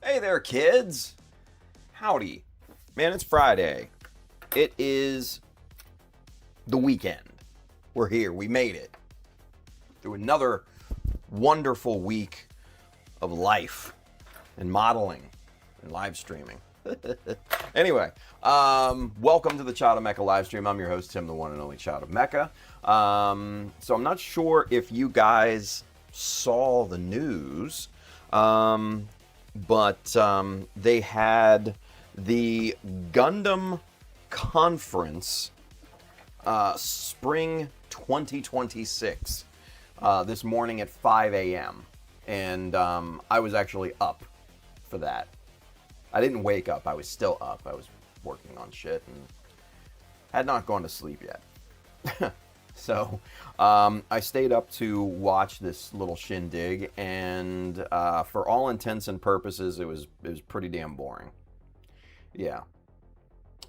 Hey there, kids. Howdy. Man, it's Friday. It is the weekend. We're here. We made it through another wonderful week of life and modeling and live streaming. Anyway, welcome to the Child of Mecha live stream. I'm your host, Tim, the one and only Child of Mecha. So I'm not sure if you guys saw the news, but they had the Gundam Conference Spring 2026 this morning at 5 a.m. And I was actually up for that. I didn't wake up. I was still up. I was working on shit and had not gone to sleep yet. So I stayed up to watch this little shindig, and for all intents and purposes, it was pretty damn boring. Yeah,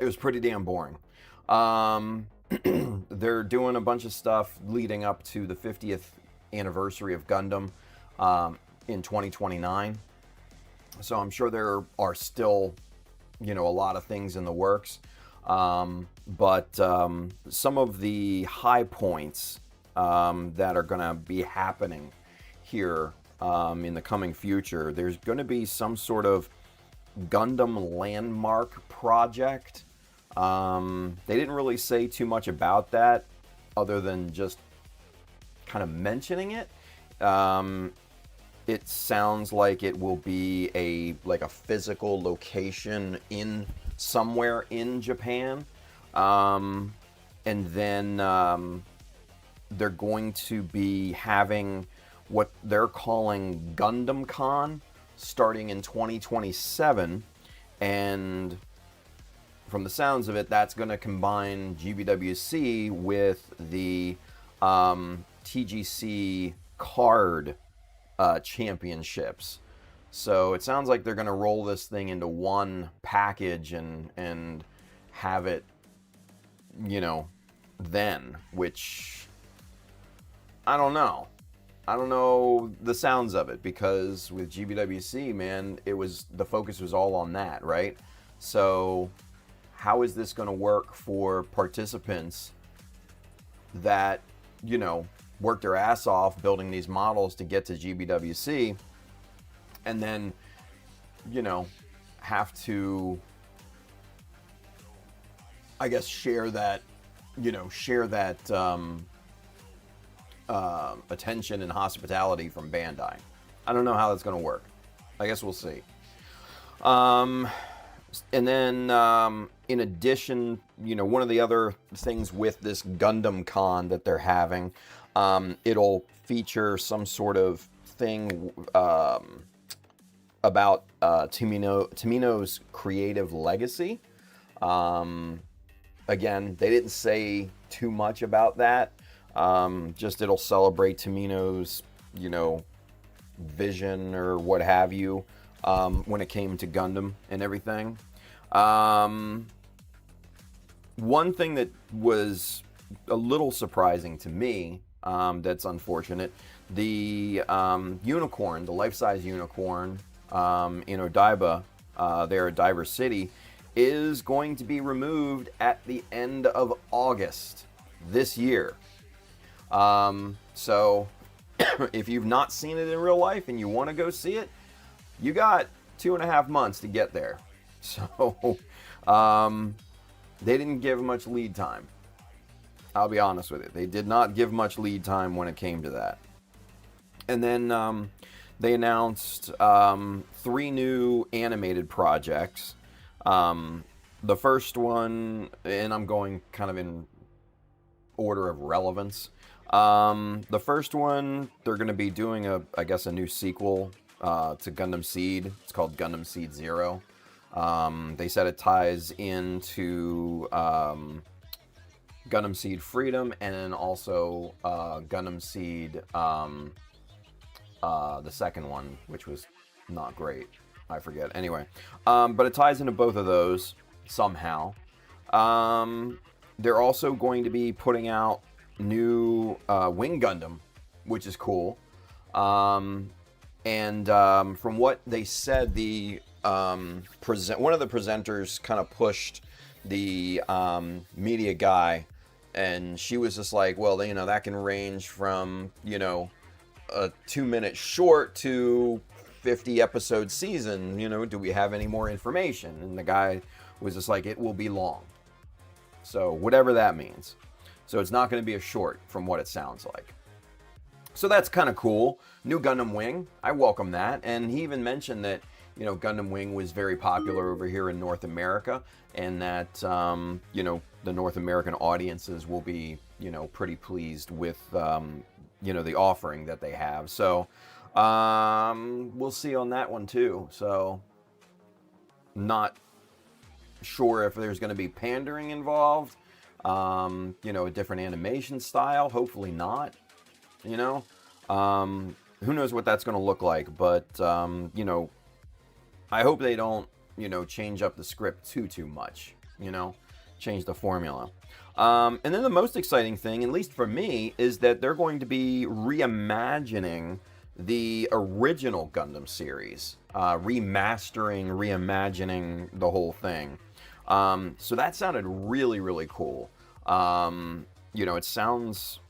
it was pretty damn boring. They're doing a bunch of stuff leading up to the 50th anniversary of Gundam in 2029. So I'm sure there are still, a lot of things in the works. But some of the high points that are going to be happening here in the coming future, there's going to be some sort of Gundam landmark project. They didn't really say too much about that other than just kind of mentioning it. It sounds like it will be a physical location in somewhere in Japan. And then they're going to be having what they're calling Gundam Con starting in 2027. And from the sounds of it, that's going to combine GBWC with the TGC card championships. So it sounds like they're going to roll this thing into one package and have it, then, which I don't know. I don't know the sounds of it, because with GBWC, man, the focus was all on that, right? So how is this going to work for participants that, work their ass off building these models to get to GBWC, and then, have to, I guess, share that attention and hospitality from Bandai. I don't know how that's going to work. I guess we'll see. And then, in addition, one of the other things with this Gundam Con that they're having, it'll feature some sort of thing about Tomino's creative legacy. Again, they didn't say too much about that. Just it'll celebrate Tomino's, vision or what have you, when it came to Gundam and everything. One thing that was a little surprising to me, that's unfortunate, the unicorn, the life-size unicorn in Odaiba, there at Diver City, is going to be removed at the end of August this year. So if you've not seen it in real life and you want to go see it, you got 2.5 months to get there. So they didn't give much lead time. I'll be honest with you. They did not give much lead time when it came to that. And then they announced 3 new animated projects. The first one, and I'm going kind of in order of relevance. The first one, they're going to be doing a new sequel to Gundam Seed. It's called Gundam Seed Zero. They said it ties into Gundam Seed Freedom, and then also Gundam Seed, the second one, which was not great. I forget. Anyway, but it ties into both of those somehow. They're also going to be putting out new Wing Gundam, which is cool. And from what they said, the one of the presenters kind of pushed the media guy, and she was just like, well, you know, that can range from, you know, a 2-minute short to 50 episode season. You know, do we have any more information? And the guy was just like, it will be long. So whatever that means. So it's not going to be a short from what it sounds like. So that's kind of cool. New Gundam Wing, I welcome that. And he even mentioned that, you know, Gundam Wing was very popular over here in North America, and that, you know, the North American audiences will be, you know, pretty pleased with, you know, the offering that they have. So we'll see on that one too. So not sure if there's going to be pandering involved, you know, a different animation style. Hopefully not, you know. Who knows what that's going to look like, but, you know, I hope they don't, you know, change up the script too much, you know, change the formula. And then the most exciting thing, at least for me, is that they're going to be reimagining the original Gundam series, reimagining the whole thing. So that sounded really cool. You know, it sounds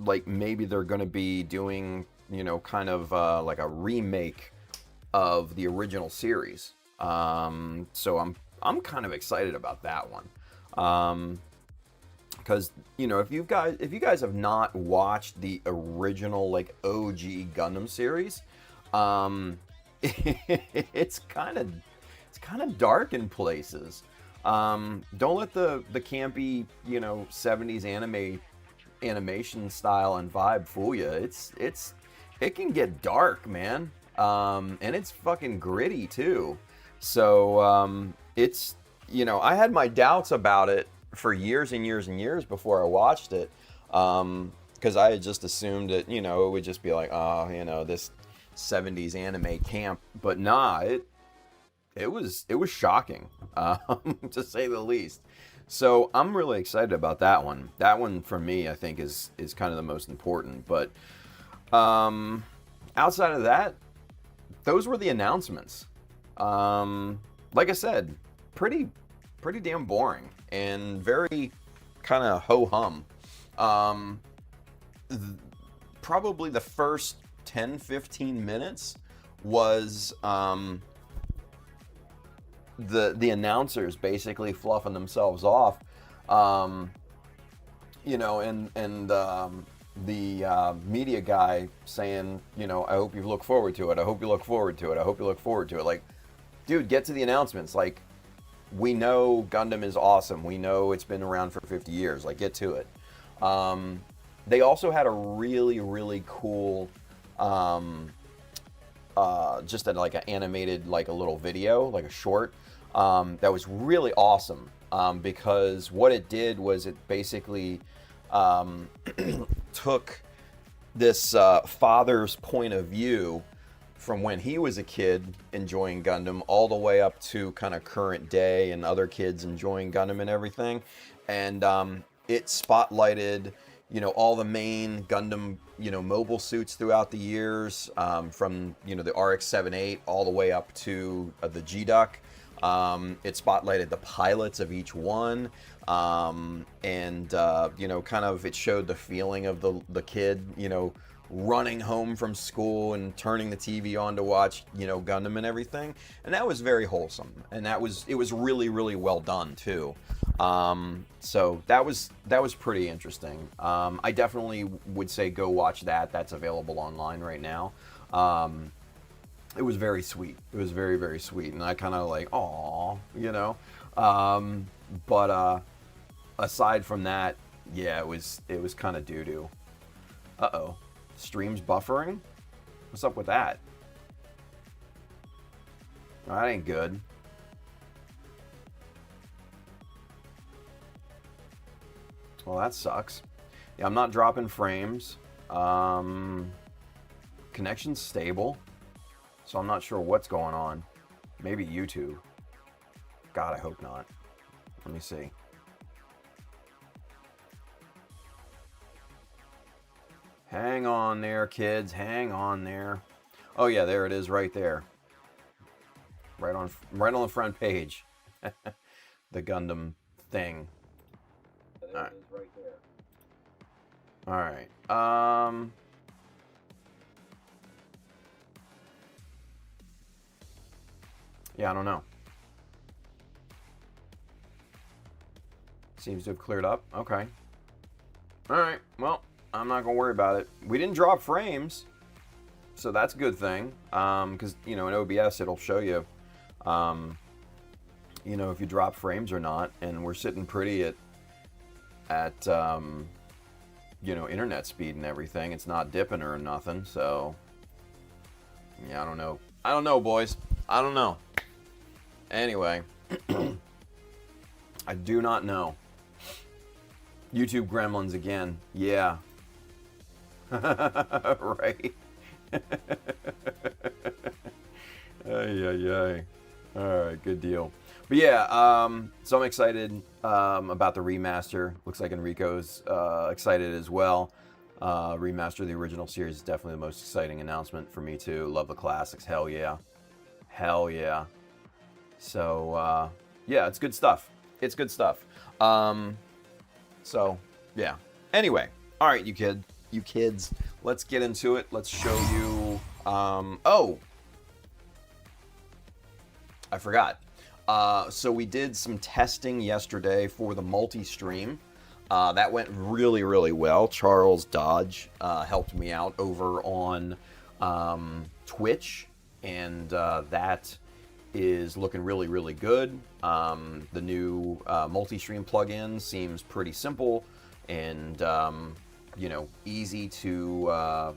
like maybe they're going to be doing, you know, kind of like a remake of the original series. So I'm kind of excited about that one. Because, you know, if you guys have not watched the original, like, OG Gundam series, it's kind of dark in places. Don't let the campy, you know, 70s animation style and vibe fool you. It can get dark, man. And it's fucking gritty too. So it's, you know, I had my doubts about it for years and years before I watched it, because I had just assumed that, you know, it would just be like, oh, you know, this 70s anime camp. But nah, it was shocking, to say the least. So I'm really excited about that one. That one for me, I think, is kind of the most important. But outside of that, those were the announcements. Like I said, pretty damn boring and very kind of ho-hum. Probably the first 10-15 minutes was the announcers basically fluffing themselves off, you know, and the media guy saying, you know, I hope you look forward to it. I hope you look forward to it. I hope you look forward to it. Like, dude, get to the announcements. Like, we know Gundam is awesome. We know it's been around for 50 years. Like, get to it. They also had a really cool, just like an animated, like a little video, like a short, that was really awesome. Because what it did was it basically took this father's point of view from when he was a kid enjoying Gundam all the way up to kind of current day and other kids enjoying Gundam and everything. And it spotlighted, you know, all the main Gundam, you know, mobile suits throughout the years, from, you know, the RX-78 all the way up to the G-Duck. It spotlighted the pilots of each one, and you know, kind of it showed the feeling of the kid, you know, running home from school and turning the TV on to watch, you know, Gundam and everything. And that was very wholesome, and it was really well done too. So that was pretty interesting. I definitely would say go watch that. That's available online right now. It was very sweet. It was very sweet, and I kind of like, aw, you know. But aside from that, yeah, it was kind of doo-doo. Uh-oh. Stream's buffering? What's up with that? Oh, that ain't good. Well, that sucks. Yeah, I'm not dropping frames. Connection's stable, so I'm not sure what's going on. Maybe YouTube. God, I hope not. Let me see. Hang on there, kids. Hang on there. Oh, yeah, there it is right there. right on the front page. The Gundam thing. All right. Right there. All right. Yeah, I don't know. Seems to have cleared up. Okay. All right. Well, I'm not gonna worry about it. We didn't drop frames, so that's a good thing. Because you know in OBS it'll show you, you know, if you drop frames or not, and we're sitting pretty at you know, internet speed and everything. It's not dipping or nothing. So yeah, I don't know. I don't know, boys. I don't know. Anyway, I do not know. YouTube gremlins again. Yeah. Right. Ay, ay, ay. All right, good deal. But yeah, so I'm excited about the remaster. Looks like Enrico's excited as well. Remaster of the original series is definitely the most exciting announcement for me too. Love the classics. Hell yeah. Hell yeah. So yeah, it's good stuff. It's good stuff. So yeah. Anyway, all right, you kids, let's get into it. Let's show you. Oh, I forgot. So we did some testing yesterday for the multi-stream. That went really, really well. Charles Dodge helped me out over on Twitch, and that is looking really, really good. The new multi-stream plugin seems pretty simple and you know, easy to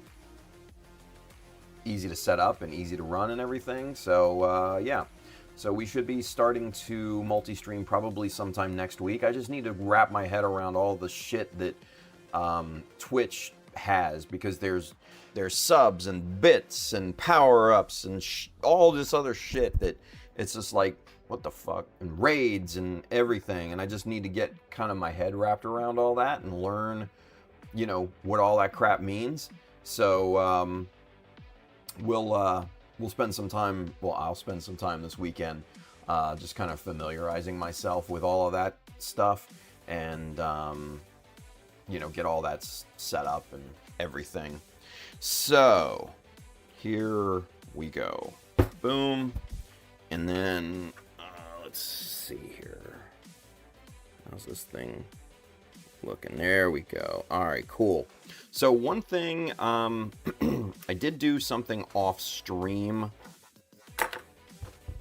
set up and easy to run and everything. So yeah. So we should be starting to multi-stream probably sometime next week. I just need to wrap my head around all the shit that Twitch has, because there's subs and bits and power-ups and all this other shit that it's just like, what the fuck, and raids and everything. And I just need to get kind of my head wrapped around all that and learn, you know, what all that crap means. So we'll spend some time, well, I'll spend some time this weekend just kind of familiarizing myself with all of that stuff and, you know, get all that set up and everything. So, here we go. Boom. And then, let's see here. How's this thing looking? There we go. All right, cool. So one thing, I did do something off stream,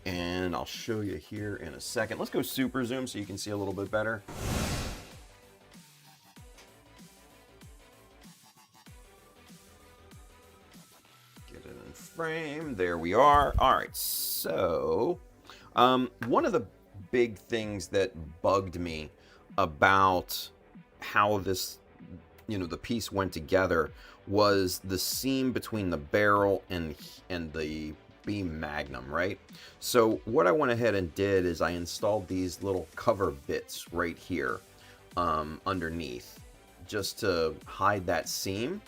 and I'll show you here in a second. Let's go super zoom so you can see a little bit better. Get it in frame. There we are. All right, so one of the big things that bugged me about how this, you know, the piece went together was the seam between the barrel and the beam magnum, right? So what I went ahead and did is I installed these little cover bits right here underneath, just to hide that seam,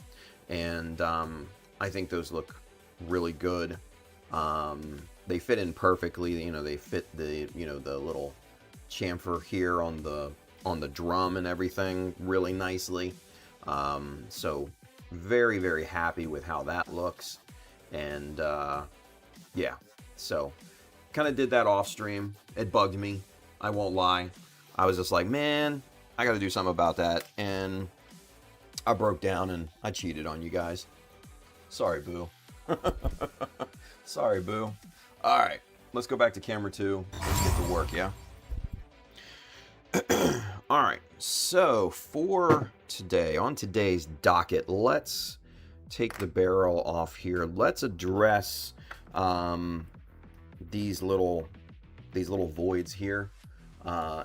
and I think those look really good. They fit in perfectly, you know, they fit the, you know, the little chamfer here on the drum and everything really nicely. So very, very happy with how that looks. And yeah, so kind of did that off stream. It bugged me, I won't lie. I was just like, man, I got to do something about that. And I broke down and I cheated on you guys. Sorry, boo. Sorry, boo. All right, let's go back to camera 2. Let's get to work, yeah? All right, so for today, on today's docket, let's take the barrel off here. Let's address these little voids here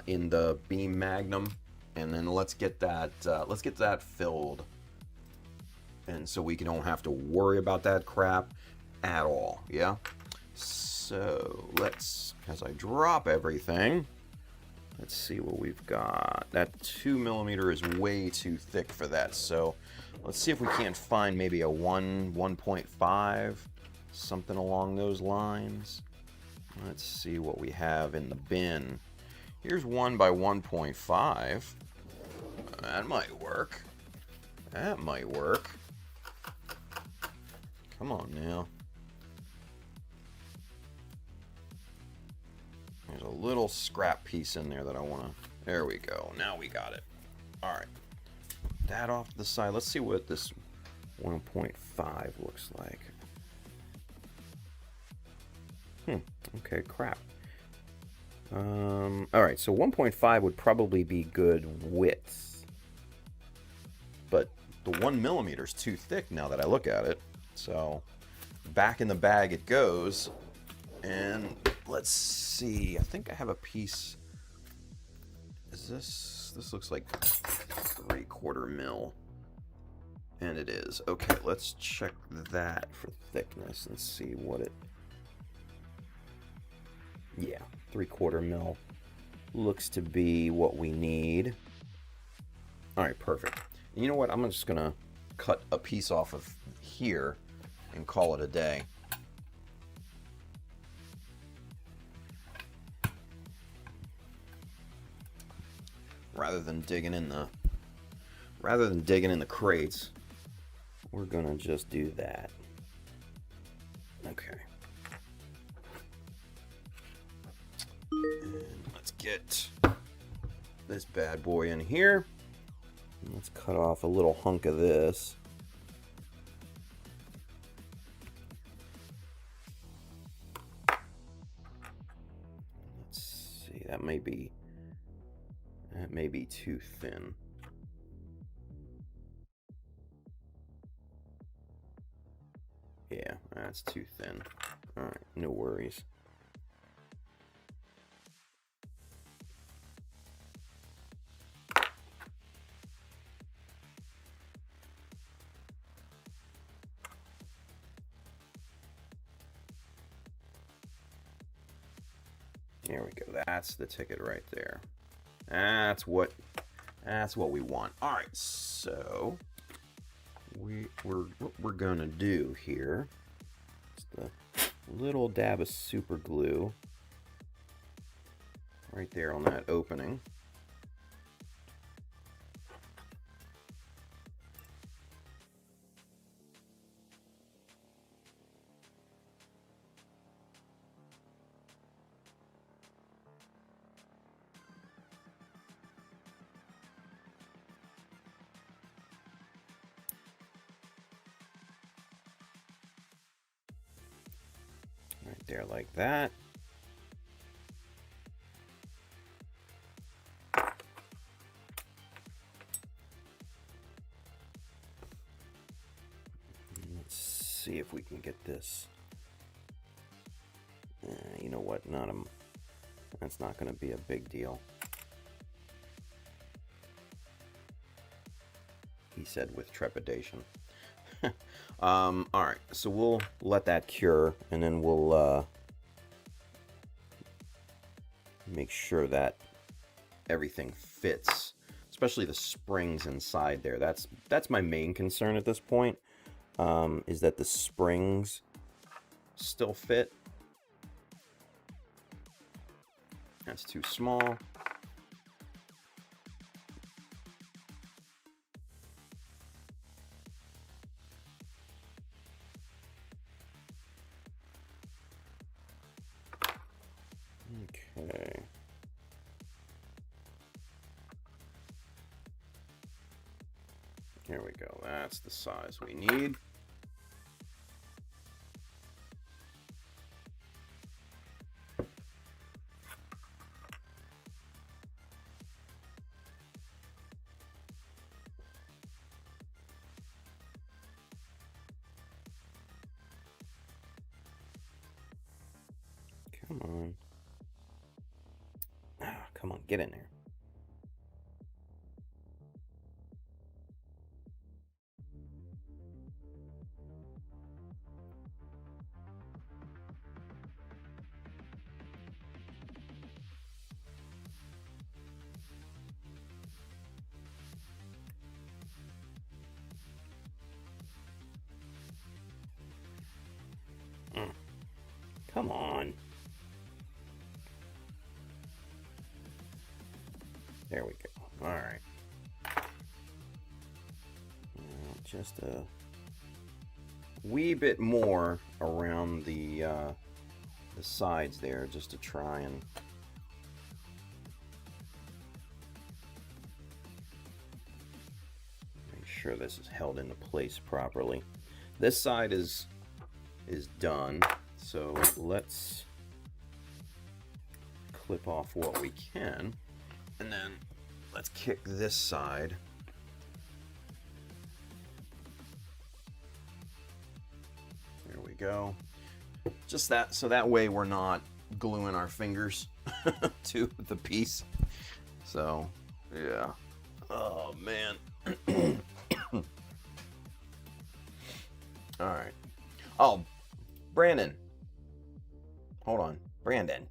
in the beam magnum, and then let's get that filled, and so we don't have to worry about that crap at all. Yeah. So let's, as I drop everything, let's see what we've got. That 2mm is way too thick for that. So let's see if we can't find maybe a 1.5, something along those lines. Let's see what we have in the bin. Here's 1 by 1.5. That might work. That might work. Come on now. There's a little scrap piece in there that I want to... There we go. Now we got it. All right. That off to the side. Let's see what this 1.5 looks like. Okay, crap. All right, so 1.5 would probably be good width. But the 1 millimeter is too thick now that I look at it. So back in the bag it goes. And let's see. I think I have a piece. Is this looks like 3/4 mil. And it is. Okay, let's check that for thickness and see what it... Yeah, 3/4 mil looks to be what we need. All right, perfect. You know what? I'm just gonna cut a piece off of here and call it a day. Rather than digging in the crates, we're gonna just do that. Okay. And let's get this bad boy in here. Let's cut off a little hunk of this. Let's see, that may be too thin. Yeah, that's too thin. All right, no worries. There we go. That's the ticket right there. That's what we want. All right, so what we're gonna do here is the little dab of super glue right there on that opening. Right there like that. Let's see if we can get this. You know what? That's not going to be a big deal. He said with trepidation. All right, so we'll let that cure, and then we'll make sure that everything fits, especially the springs inside there. That's my main concern at this point, is that the springs still fit. That's too small. Okay. Here we go. That's the size we need. Come on. Come on, get in there. Come on. There we go. All right. Just a wee bit more around the sides there, just to try and make sure this is held into place properly. This side is done, so let's clip off what we can, and then let's kick this side. There we go. Just that, so that way we're not gluing our fingers to the piece. So, yeah. Oh, man. All right. Oh, Brandon. Hold on. Brandon,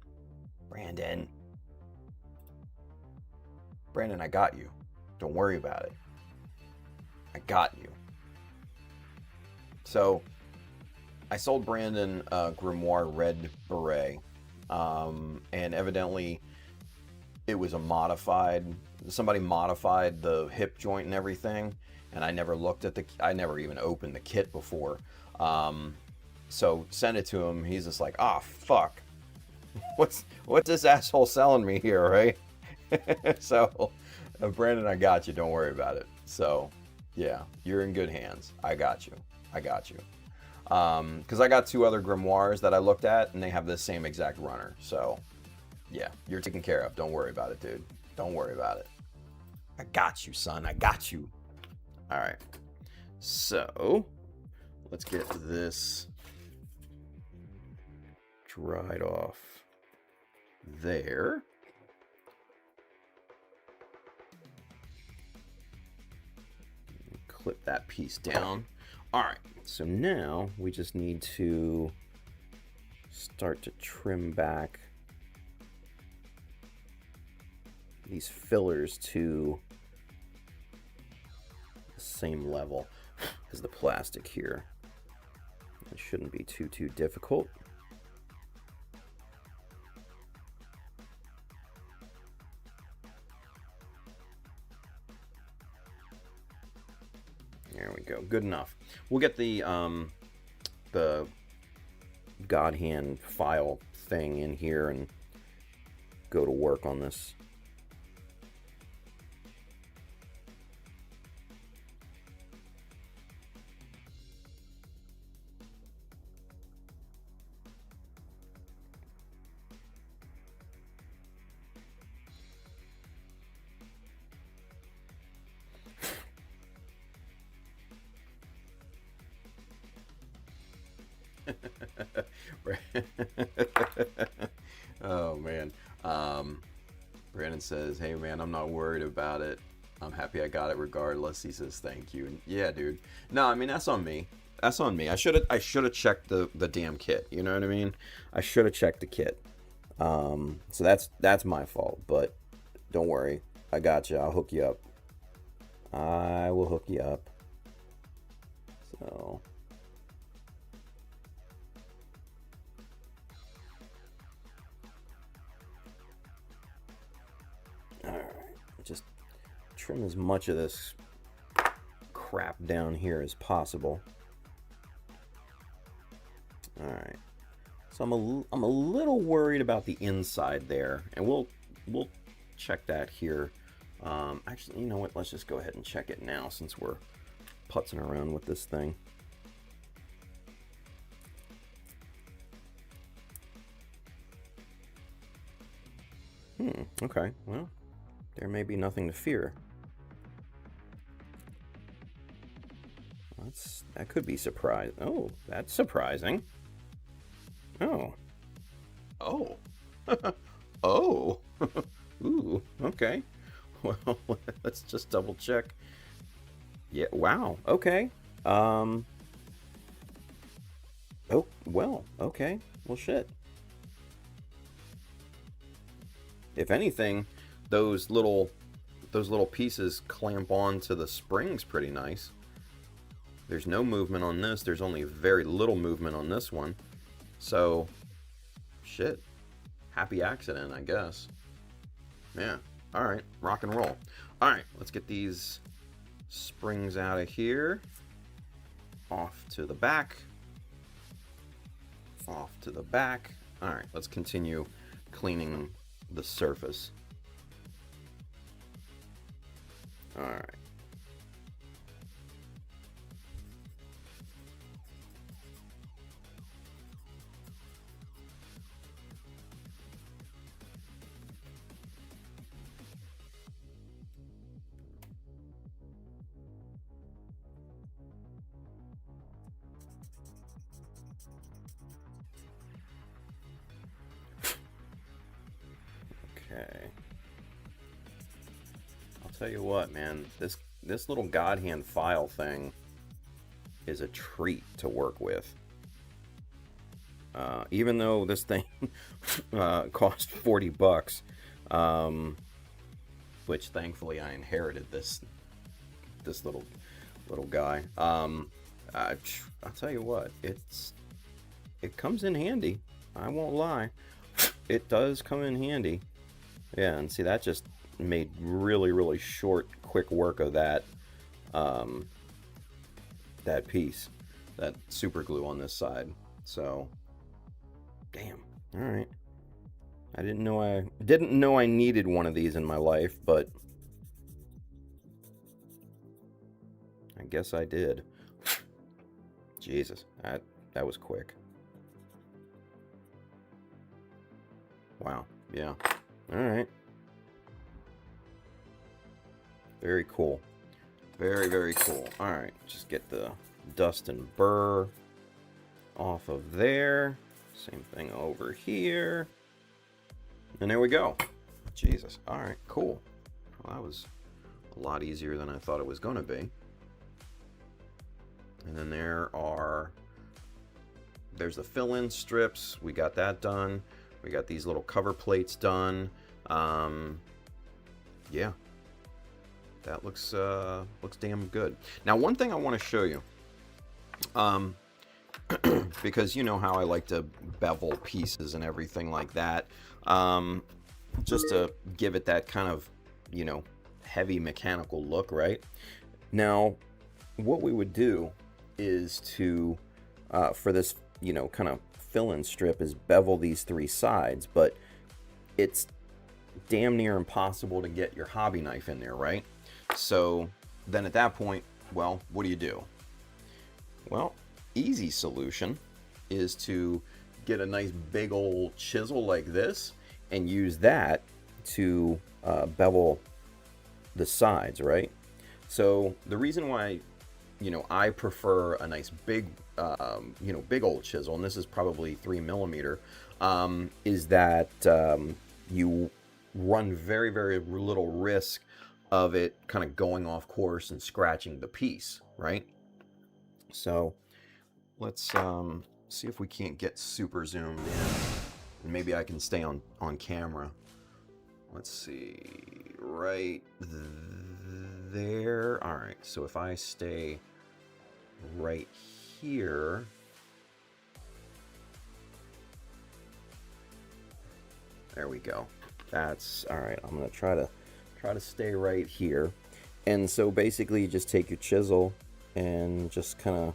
I got you. Don't worry about it. I got you. So, I sold Brandon a Grimoire Red Beret, and evidently it was a modified, somebody modified the hip joint and everything, and I never looked at I never even opened the kit before. So sent it to him, he's just like, ah, fuck. What's this asshole selling me here, right? So, Brandon, I got you, don't worry about it. So, yeah, you're in good hands. I got you. Because I got two other grimoires that I looked at, and they have the same exact runner. So, yeah, you're taken care of. Don't worry about it, dude. Don't worry about it. I got you, son. I got you. All right. So, let's get this dried off there. Clip that piece down. All right, so now we just need to start to trim back these fillers to the same level as the plastic here. It shouldn't be too difficult. There we go. Good enough. We'll get the God Hand file thing in here and go to work on this. Oh man. Brandon says, hey man, I'm not worried about it. I'm happy I got it regardless. He says thank you. And yeah, dude. No, I mean that's on me. That's on me. I should have checked the damn kit. You know what I mean? I should have checked the kit. So that's my fault. But don't worry. I got you. I'll hook you up. I will hook you up. So alright, just trim as much of this crap down here as possible. Alright, so I'm a little worried about the inside there, and we'll check that here. Actually, you know what, let's just go ahead and check it now since we're putzing around with this thing. Okay, well, there may be nothing to fear. That could be surprising. Oh, that's surprising. Oh. Oh. Oh. Ooh, okay. Well, let's just double check. Yeah, wow, okay. Oh, well, okay. Well, shit. If anything, those little pieces clamp onto the springs pretty nice. There's no movement on this. There's only very little movement on this one. So, shit. Happy accident, I guess. Yeah. All right, rock and roll. All right, let's get these springs out of here. Off to the back. Off to the back. All right, let's continue cleaning the surface. All right. Okay. I'll tell you what, man. This little God Hand file thing is a treat to work with. Even though this thing cost $40, which thankfully I inherited this little guy. I'll tell you what, it comes in handy. I won't lie, it does come in handy. Yeah, and see, that just made really short, quick work of that that piece, that super glue on this side. So, damn. All right. I didn't know I needed one of these in my life, but I guess I did. Jesus, that was quick. Wow. Yeah. All right. Very cool. Very cool. All right, just get the dust and burr off of there. Same thing over here. And there we go. Jesus. All right, cool. Well, that was a lot easier than I thought it was going to be. And then there's the fill-in strips. We got that done. We got these little cover plates done. Yeah. That looks damn good. Now, one thing I want to show you, because you know how I like to bevel pieces and everything like that, just to give it that kind of, you know, heavy mechanical look, right? Now, what we would do is to, for this, you know, kind of fill-in strip, is bevel these three sides, but it's damn near impossible to get your hobby knife in there, right? So then at that point, well, what do? Well, easy solution is to get a nice big old chisel like this and use that to bevel the sides, right? So the reason why, you know, I prefer a nice big, you know, big old chisel, and this is probably 3mm, is that you run very little risk of it kind of going off course and scratching the piece, right? So let's see if we can't get super zoomed in, and maybe I can stay on camera. Let's see, right there. All right, so if I stay right here, there we go. That's all right. I'm gonna try to stay right here. And so basically you just take your chisel and just kind of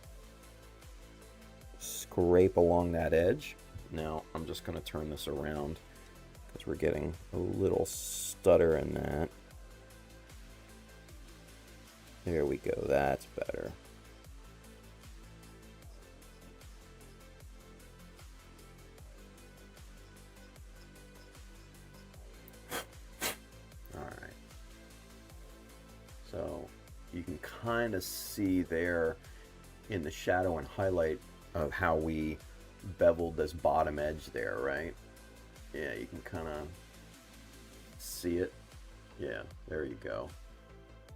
scrape along that edge. Now I'm just going to turn this around because we're getting a little stutter in that. There we go, that's better. So you can kind of see there in the shadow and highlight of how we beveled this bottom edge there, right? Yeah, you can kind of see it. Yeah, there you go.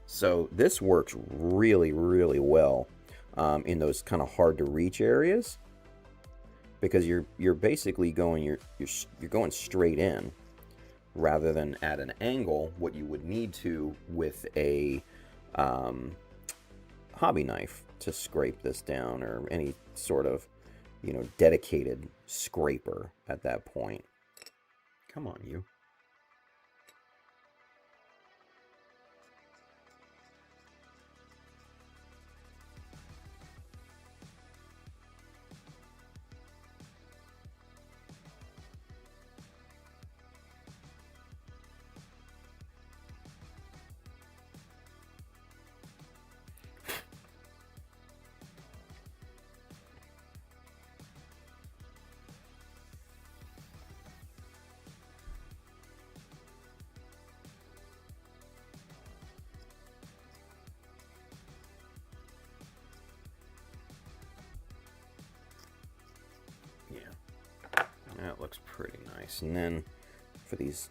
So this works really well in those kind of hard to reach areas, because you're basically going you're going straight in, rather than at an angle, what you would need to with a hobby knife to scrape this down, or any sort of, you know, dedicated scraper at that point. Come on, you. That looks pretty nice. And then for these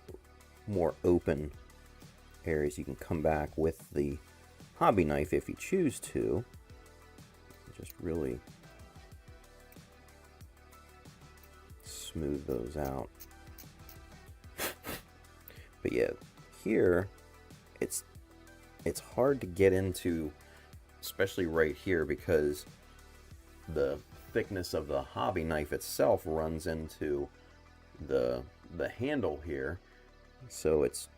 more open areas, you can come back with the hobby knife if you choose to. Just really smooth those out. But yeah, here it's hard to get into, especially right here, because the thickness of the hobby knife itself runs into the handle here, so it's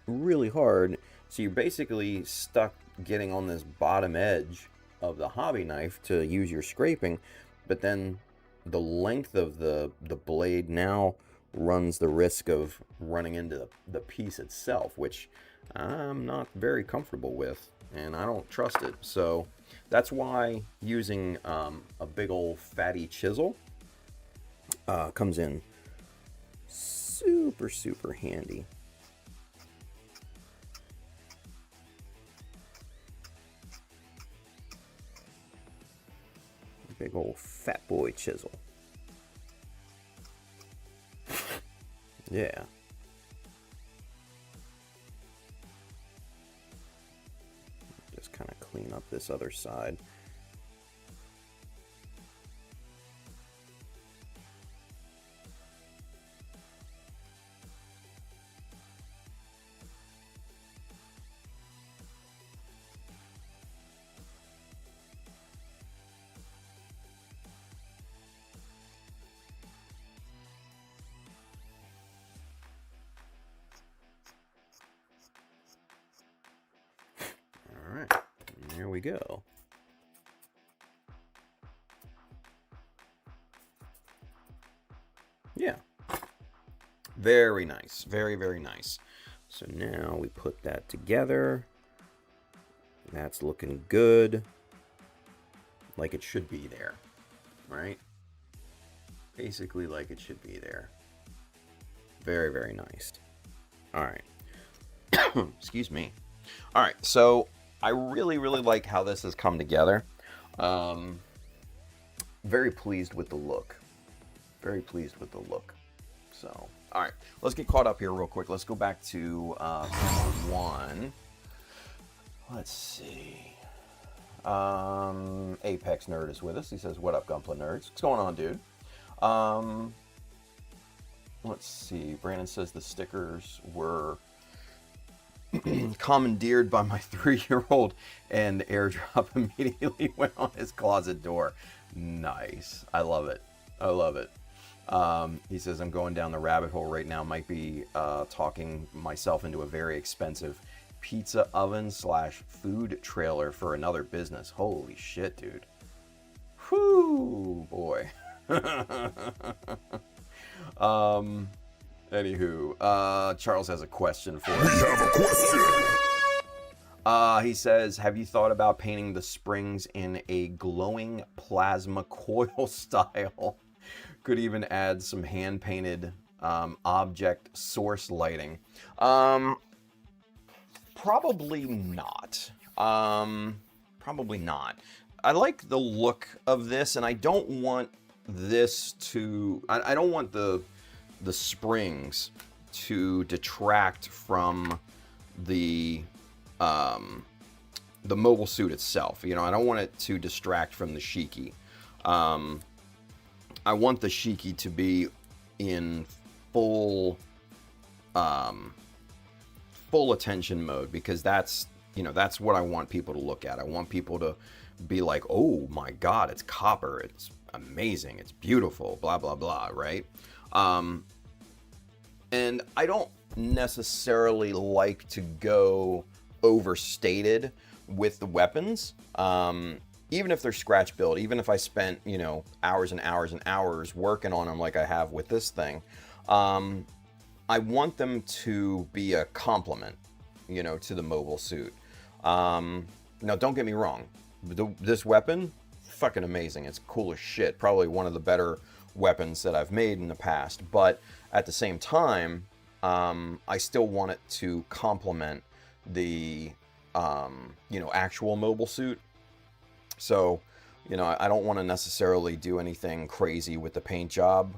really hard. So you're basically stuck getting on this bottom edge of the hobby knife to use your scraping, but then the length of the blade now runs the risk of running into the piece itself, which I'm not very comfortable with, and I don't trust it. So that's why using a big old fatty chisel comes in super handy. Big old fat boy chisel. Yeah. Just kind of clean up this other side. There we go. Yeah. Very nice. Very nice. So now we put that together. That's looking good. Like it should be there. Right? Basically like it should be there. Very nice. Alright. Excuse me. Alright, so I really like how this has come together. Very pleased with the look. Very pleased with the look. So, all right, let's get caught up here real quick. Let's go back to one. Let's see. Apex Nerd is with us. He says, "What up, Gunpla Nerds? What's going on, dude?" Let's see. Brandon says the stickers were commandeered by my 3-year-old, and the airdrop immediately went on his closet door. Nice. I love it. I love it. He says, I'm going down the rabbit hole right now. Might be talking myself into a very expensive pizza oven / food trailer for another business. Holy shit, dude. Whew, boy. Anywho, Charles has a question for us. We have a question. He says, have you thought about painting the springs in a glowing plasma coil style? Could even add some hand-painted object source lighting. Probably not. Probably not. I like the look of this, and I don't want this to... I don't want the springs to detract from the mobile suit itself. You know, I don't want it to distract from the Shiki. I want the Shiki to be in full attention mode, because that's, you know, that's what I want people to look at. I want people to be like, oh my God, it's copper. It's amazing. It's beautiful, blah, blah, blah. Right. And I don't necessarily like to go overstated with the weapons. Even if they're scratch build, even if I spent, you know, hours and hours and hours working on them like I have with this thing, I want them to be a complement, you know, to the mobile suit. Now, don't get me wrong. This weapon, fucking amazing. It's cool as shit. Probably one of the better weapons that I've made in the past. But at the same time, I still want it to complement the, you know, actual mobile suit. So, you know, I don't want to necessarily do anything crazy with the paint job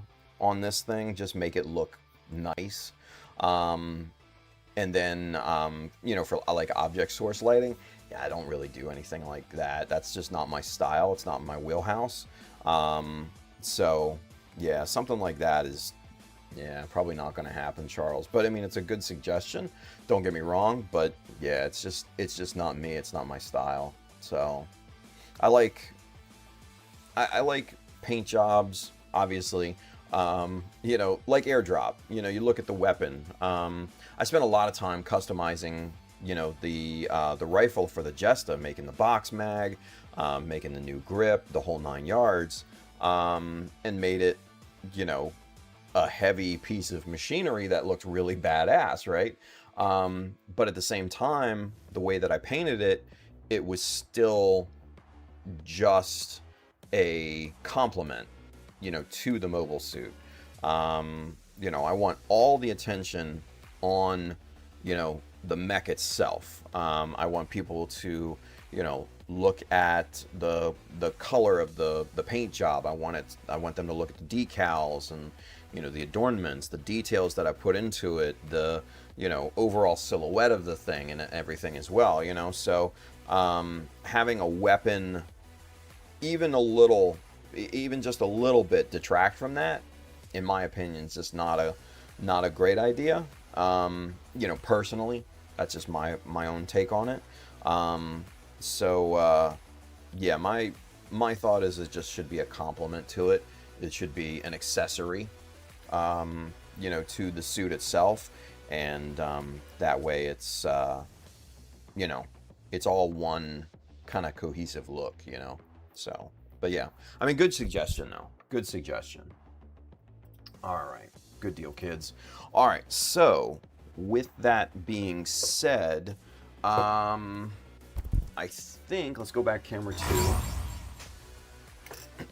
on this thing, just make it look nice. And then, for like object source lighting, yeah, I don't really do anything like that. That's just not my style. It's not my wheelhouse. So, yeah, something like that is, yeah, probably not going to happen, Charles. But I mean, it's a good suggestion. Don't get me wrong, but yeah, it's just not me. It's not my style. So, I like paint jobs, obviously. Like airdrop. You look at the weapon. I spent a lot of time customizing, the rifle for the Jesta, making the box mag, making the new grip, the whole 9 yards, and made it, a heavy piece of machinery that looked really badass, right? But at the same time, the way that I painted it, it was still just a complement, to the mobile suit. I want all the attention on, the mech itself. I want people to, look at the color of the paint job. I want them to look at the decals and, the adornments, the details that I put into it, the, overall silhouette of the thing and everything as well, So, having a weapon even just a little bit detract from that, in my opinion, is just not a great idea. Personally, that's just my own take on it. Yeah, my thought is it just should be a complement to it. It should be an accessory, to the suit itself, and that way it's it's all one kind of cohesive look, So, but yeah, I mean, good suggestion though. Good suggestion. All right, good deal, kids. All right, so with that being said, I think let's go back camera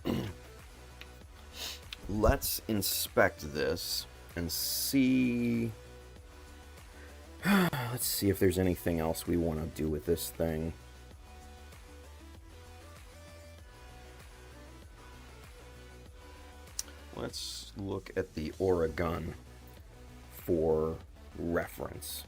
2. Let's inspect this and see. Let's see if there's anything else we want to do with this thing. Let's look at the Aura gun for reference.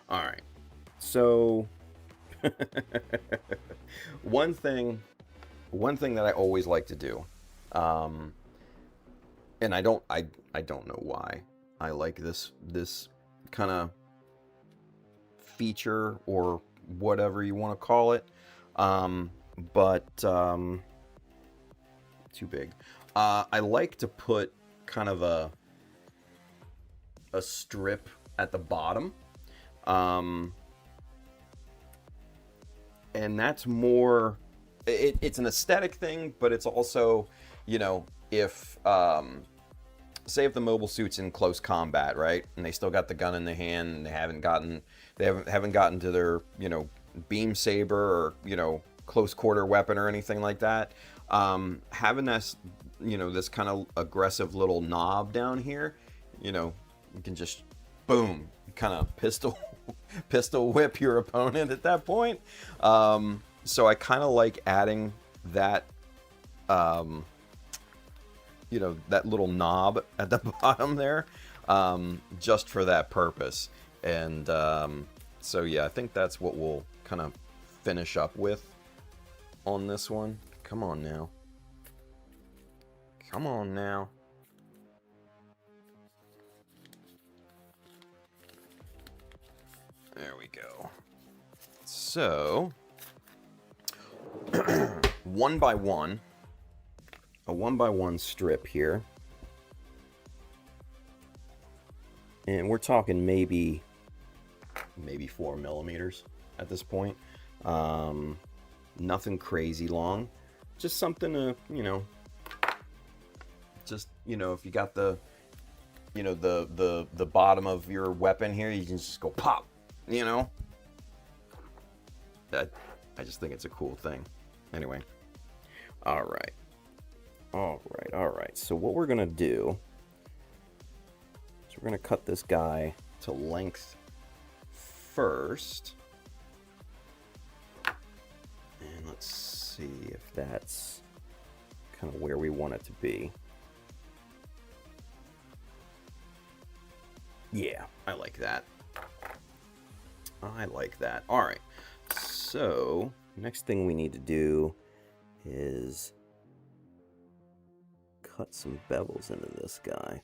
All right. So one thing that I always like to do, and I don't know why I like this kind of feature or whatever you want to call it, but too big. I like to put kind of a strip at the bottom, and that's more. It's an aesthetic thing, but it's also, if say if the mobile suit's in close combat, right, and they still got the gun in the hand, and they haven't gotten to their beam saber or close quarter weapon or anything like that, having this this kind of aggressive little knob down here, you can just boom, kind of pistol whip your opponent at that point. So I kind of like adding that, that little knob at the bottom there, just for that purpose. And so yeah, I think that's what we'll kind of finish up with on this one. Come on now. Come on now. There we go. So, one by one, a 1x1 strip here. And we're talking maybe 4 millimeters at this point. Nothing crazy long. Just something to, if you got the, the bottom of your weapon here, you can just go pop, I just think it's a cool thing. Anyway. All right. All right. So what we're going to do is we're going to cut this guy to length first. And let's see if that's kind of where we want it to be. Yeah, I like that. I like that. All right. So next thing we need to do is cut some bevels into this guy.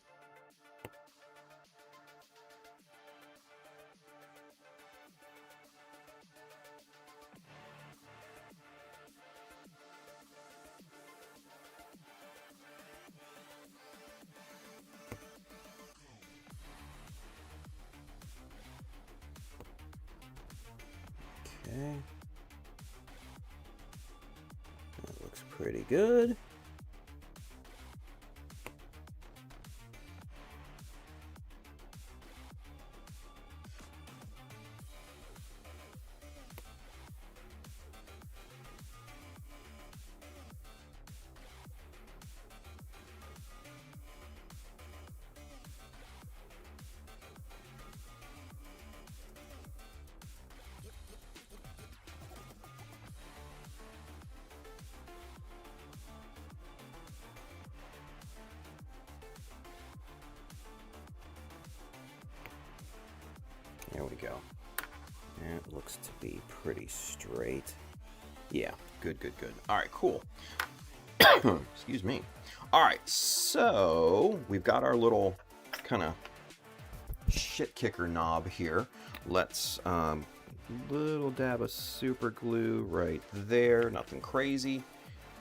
Okay. That looks pretty good. There we go. It looks to be pretty straight. Yeah, good. All right, cool. Excuse me. All right, so we've got our little kind of shit kicker knob here. Let's little dab of super glue right there. Nothing crazy.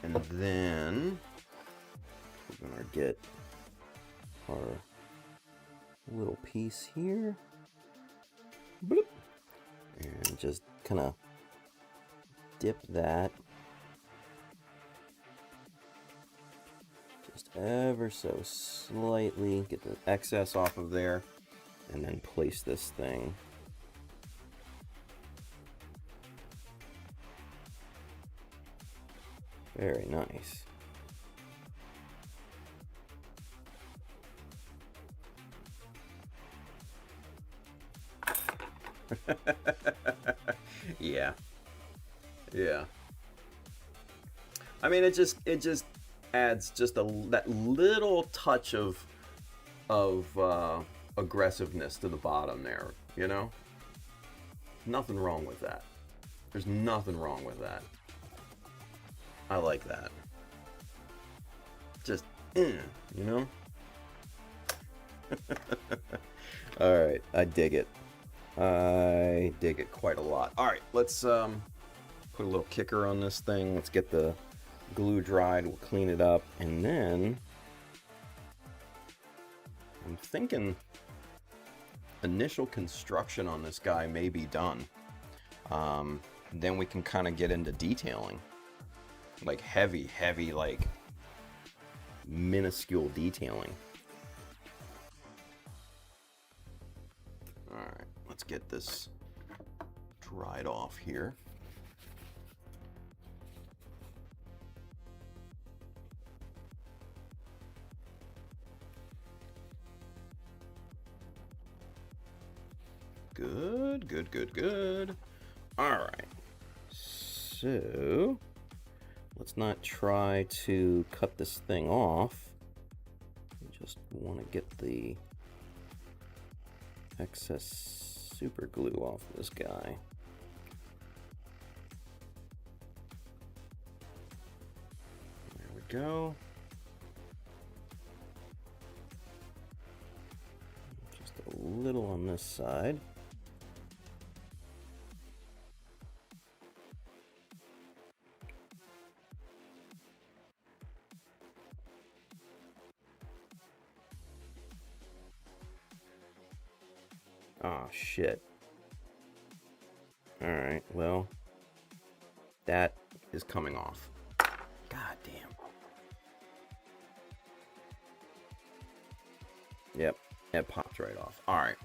And then we're gonna get our little piece here. Bloop. And just kind of dip that just ever so slightly, get the excess off of there, and then place this thing very nice. Yeah. I mean, it just adds just that little touch of aggressiveness to the bottom there, you know? Nothing wrong with that. There's nothing wrong with that. I like that. Just, you know? All right, I dig it. I dig it quite a lot. All right, let's put a little kicker on this thing. Let's get the glue dried. We'll clean it up, and then I'm thinking initial construction on this guy may be done. Then we can kind of get into detailing, like heavy, like minuscule detailing. All right, let's get this dried off here. Good. All right, so let's not try to cut this thing off. We just want to get the excess super glue off this guy. There we go. Just a little on this side. Oh, shit. Alright, well, that is coming off. God damn. Yep, it popped right off. Alright,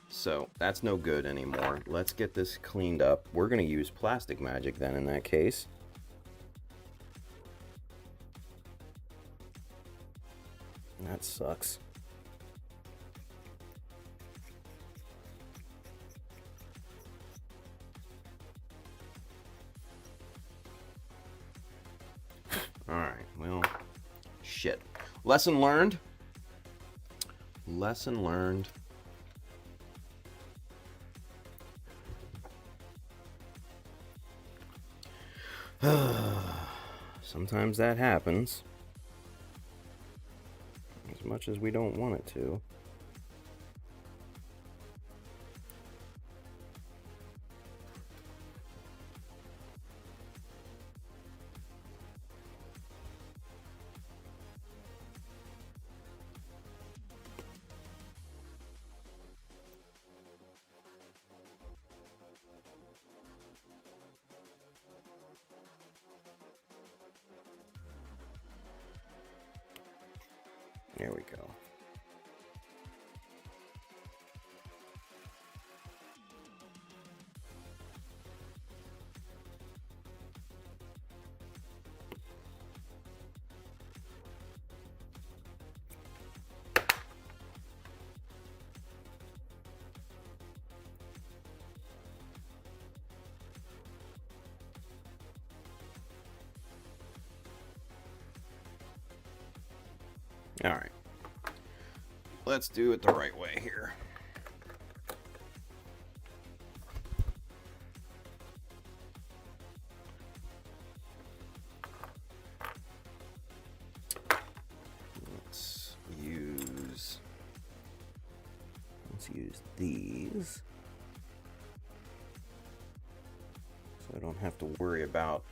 so that's no good anymore. Let's get this cleaned up. We're going to use plastic magic then in that case. That sucks. Alright, well, shit. Lesson learned. Lesson learned. Sometimes that happens. As much as we don't want it to. There we go. All right. Let's do it the right way here. Let's use these. So I don't have to worry about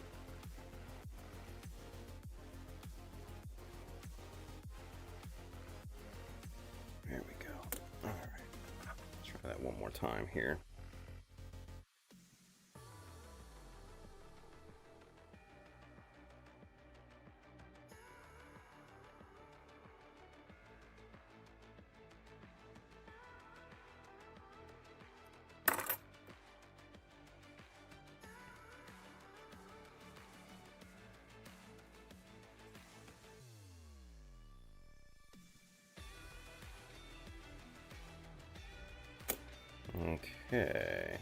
one more time here. Okay.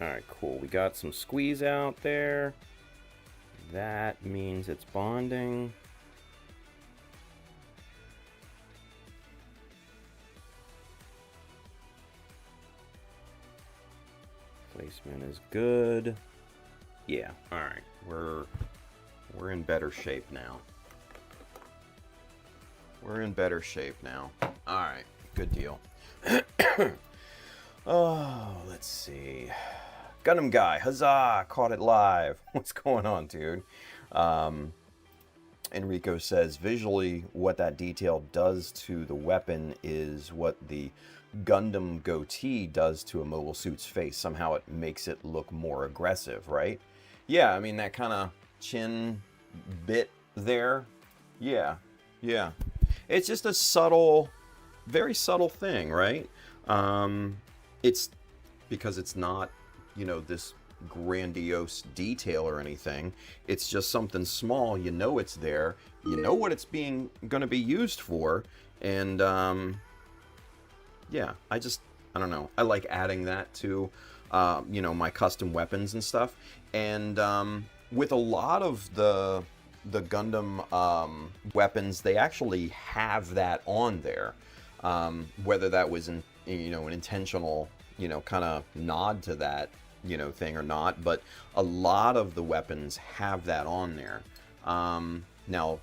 Alright, cool. We got some squeeze out there. That means it's bonding. Placement is good. Yeah, alright. We're in better shape now. We're in better shape now. Alright, good deal. Oh, let's see. Gundam Guy, huzzah, caught it live. What's going on, dude? Enrico says, visually, what that detail does to the weapon is what the Gundam goatee does to a mobile suit's face. Somehow it makes it look more aggressive, right? Yeah, I mean, that kind of chin bit there. Yeah, yeah. It's just a subtle, very subtle thing, right? It's because it's not, you know, this grandiose detail or anything. It's just something small. You know it's there. You know what it's going to be used for. And, yeah, I don't know. I like adding that to, you know, my custom weapons and stuff. And with a lot of the Gundam weapons, they actually have that on there. Whether that was an intentional, you know, kind of nod to that, you know, thing or not, but a lot of the weapons have that on there. Now,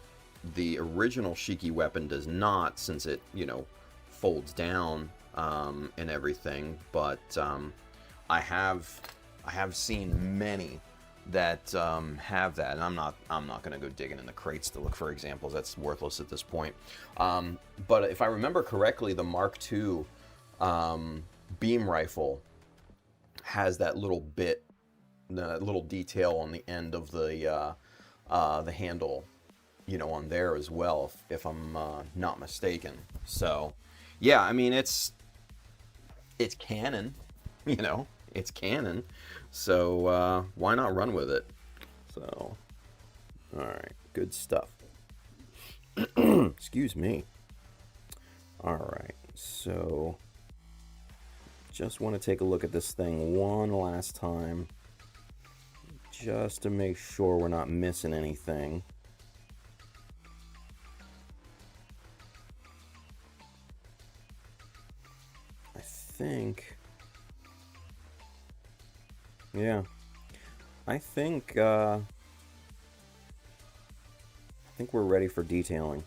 the original Shiki weapon does not, since it, you know, folds down and everything. But I have seen many that have that, and I'm not going to go digging in the crates to look for examples. That's worthless at this point. But if I remember correctly, the Mark II beam rifle has that little bit, the little detail on the end of the handle, you know, on there as well, if I'm not mistaken. So, yeah, I mean, it's canon, you know, it's canon. So why not run with it? So Alright, good stuff. Excuse me. Alright, so just want to take a look at this thing one last time, just to make sure we're not missing anything. I think, yeah, I think we're ready for detailing.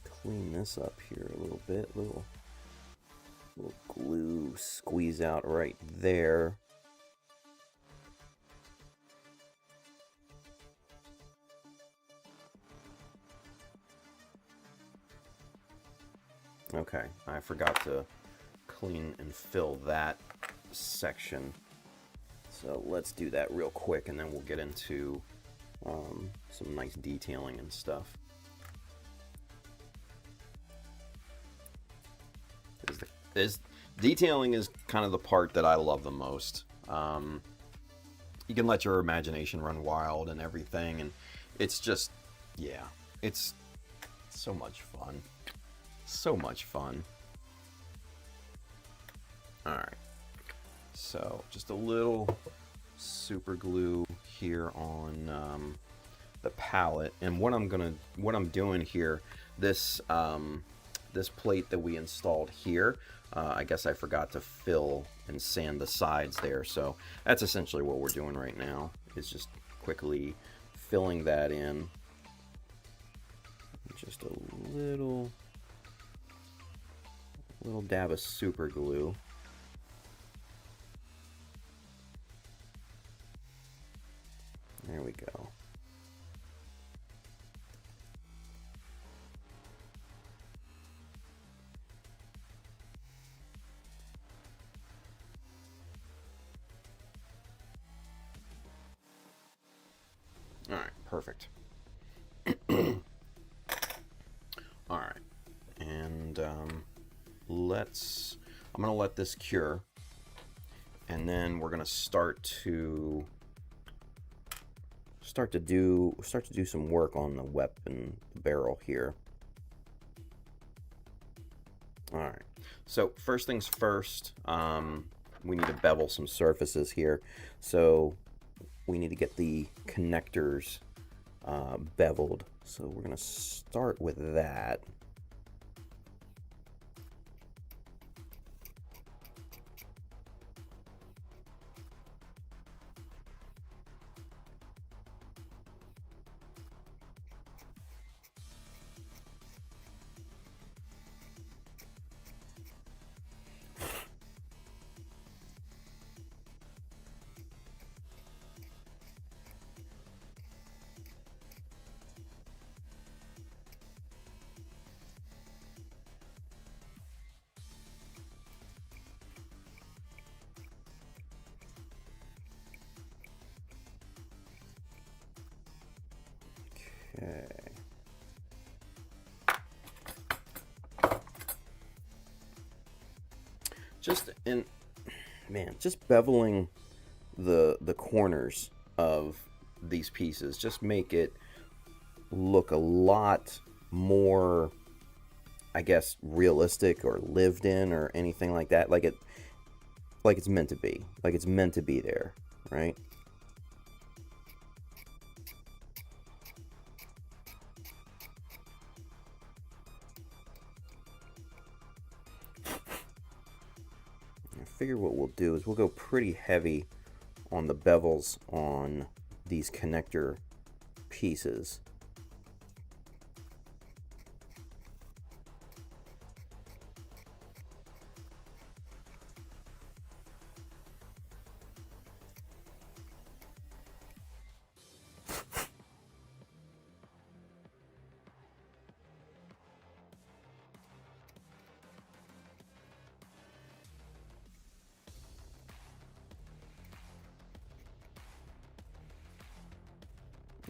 Clean this up here a little bit, little glue squeeze out right there. Okay, I forgot to clean and fill that section. So let's do that real quick and then we'll get into some nice detailing and stuff. Detailing is kind of the part that I love the most. You can let your imagination run wild and everything, and it's just, yeah, it's so much fun. So much fun. Alright, so just a little super glue here on the palette, and what I'm doing here, this this plate that we installed here, I guess I forgot to fill and sand the sides there, so that's essentially what we're doing right now, is just quickly filling that in. Just a little dab of super glue. There we go. All right, perfect. All right, and I'm gonna let this cure, and then we're gonna start to do some work on the weapon barrel here. All right, so first things first, we need to bevel some surfaces here. So we need to get the connectors beveled. So we're gonna start with that. Okay. Just beveling the corners of these pieces just make it look a lot more, I guess, realistic or lived in or anything like that. Like it's meant to be. Like it's meant to be there, right? I figure what we'll do is we'll go pretty heavy on the bevels on these connector pieces.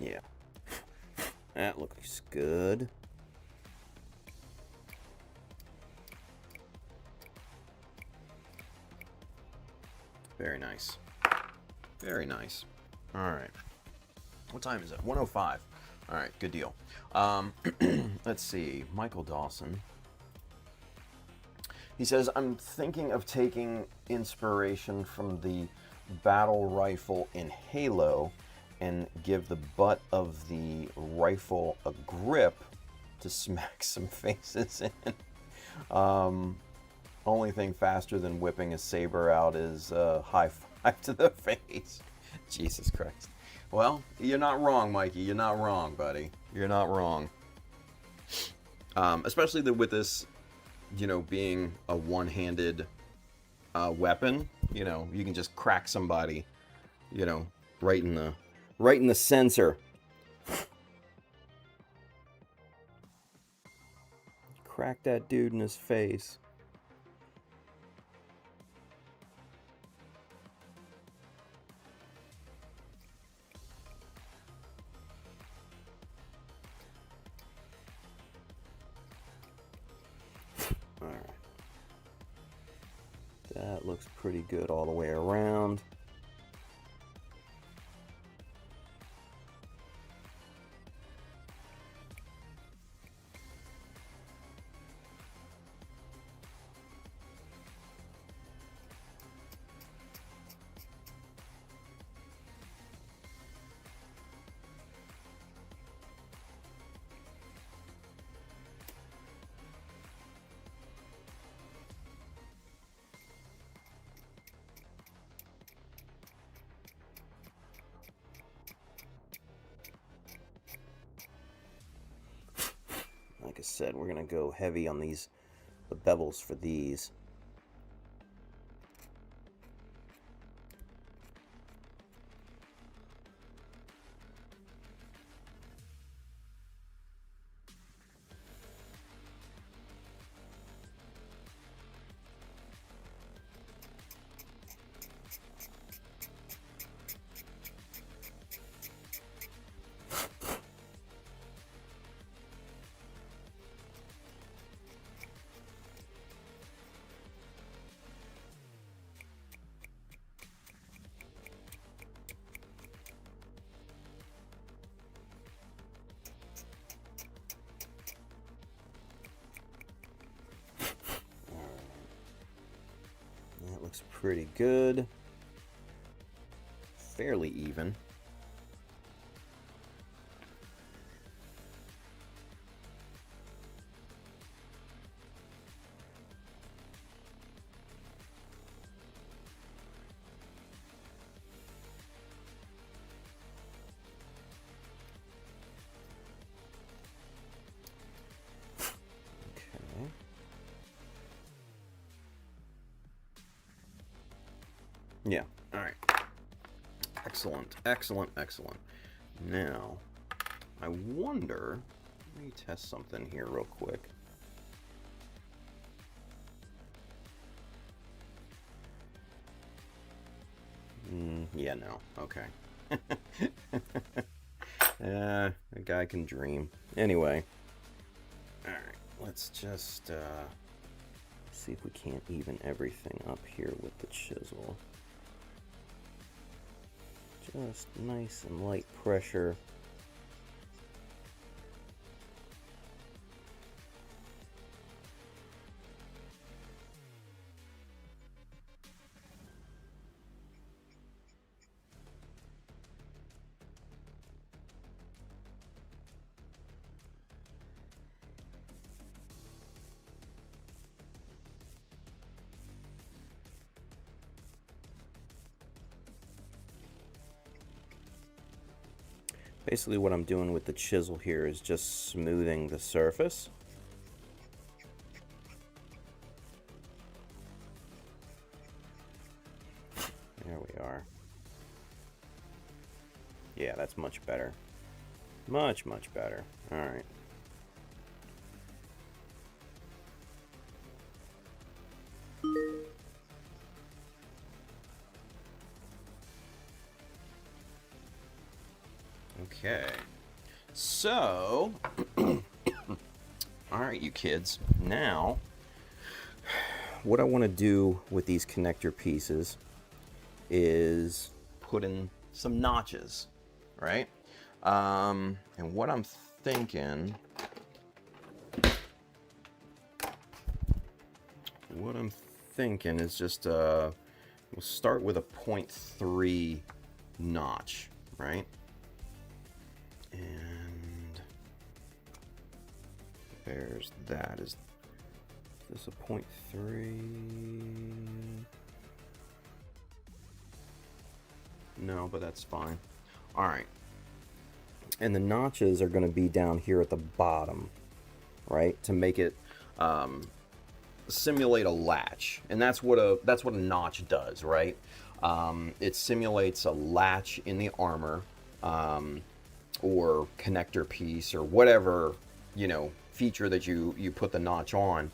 Yeah, that looks good. Very nice. Very nice. All right. What time is it? 1:05. All right, good deal. Let's see. Michael Dawson. He says, I'm thinking of taking inspiration from the battle rifle in Halo and give the butt of the rifle a grip to smack some faces in. Only thing faster than whipping a saber out is high five to the face. Jesus Christ. Well, you're not wrong, Mikey. You're not wrong, buddy. You're not wrong. Especially with this, being a one-handed weapon. You can just crack somebody, right in the sensor. Crack that dude in his face. Alright. That looks pretty good all the way around. Like I said, we're going to go heavy on the bevels for these. Looks pretty good. Fairly even. Yeah, all right. Excellent, excellent, excellent. Now, I wonder, let me test something here real quick. Yeah, no, okay. A guy can dream. Anyway, all right, let's just see if we can't even everything up here with the chisel. Just nice and light pressure. Basically what I'm doing with the chisel here is just smoothing the surface. There we are. Yeah, that's much better. Much, much better. All right. Okay, so, all right, you kids, now, what I want to do with these connector pieces is put in some notches, right? And what I'm thinking is just we'll start with a 0.3 notch, right? And there's that. Is this a 0.3? No, but that's fine. All right. And the notches are going to be down here at the bottom, right? To make it simulate a latch. And that's what a notch does, right? It simulates a latch in the armor, or connector piece, or whatever, you know, feature that you put the notch on.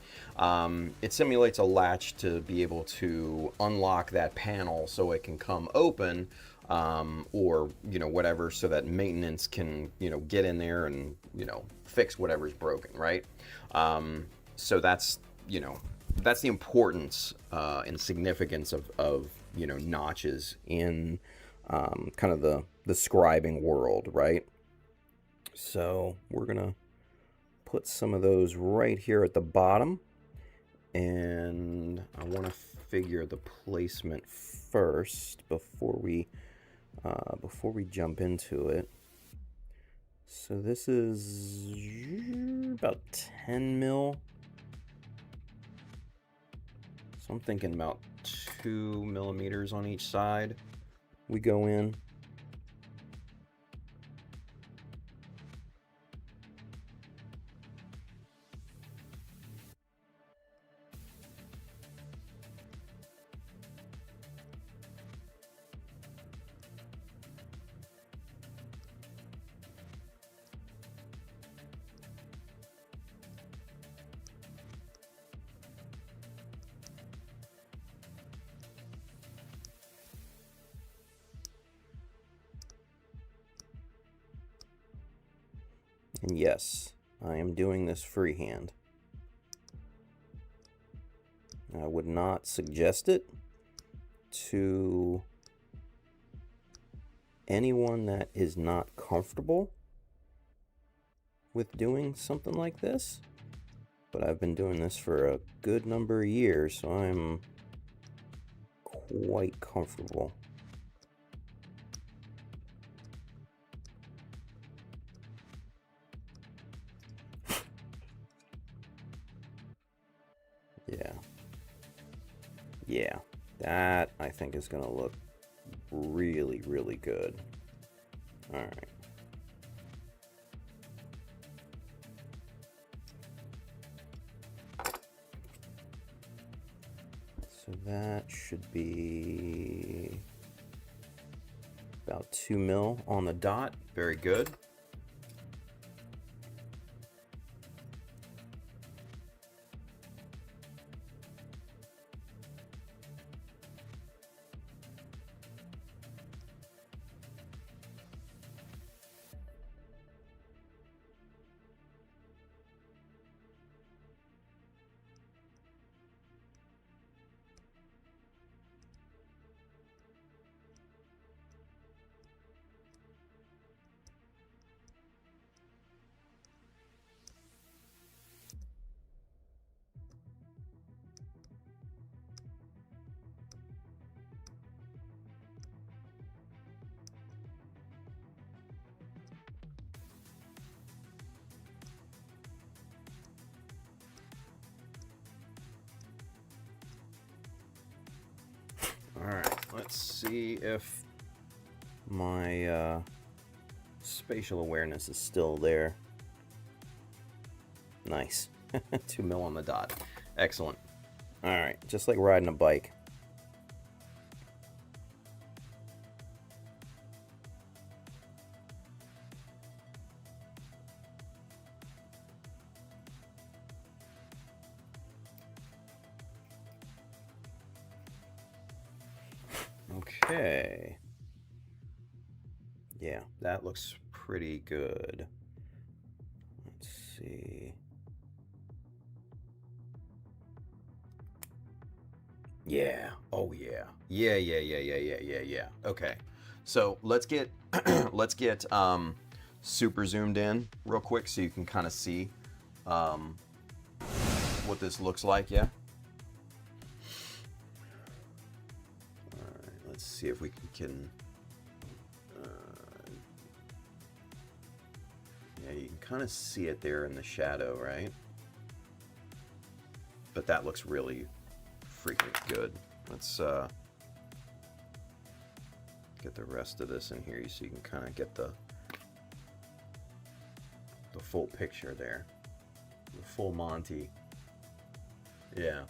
It simulates a latch to be able to unlock that panel so it can come open, or, you know, whatever, so that maintenance can, you know, get in there and, you know, fix whatever's broken, right? So that's, you know, that's the importance and significance of you know, notches in kind of the scribing world, right? So we're gonna put some of those right here at the bottom, and I want to figure the placement first before we jump into it. So this is about 10 mil. So I'm thinking about 2 millimeters on each side. We go in. And yes, I am doing this freehand. I would not suggest it to anyone that is not comfortable with doing something like this. But I've been doing this for a good number of years, so I'm quite comfortable. Yeah, that I think is gonna look really, really good. All right. So that should be about 2 mil on the dot. Very good. All right, let's see if my spatial awareness is still there. Nice. 2 mil on the dot. Excellent. All right, just like riding a bike. Okay. Yeah, that looks pretty good. Let's see. Yeah. Oh, yeah. Yeah. Okay. So let's get let's get super zoomed in real quick so you can kind of see um, what this looks like. Yeah. All right. Let's see if we can. Yeah, you can kind of see it there in the shadow, right? But that looks really freaking good. Let's get the rest of this in here so you can kind of get the full picture there. The full Monty. Yeah.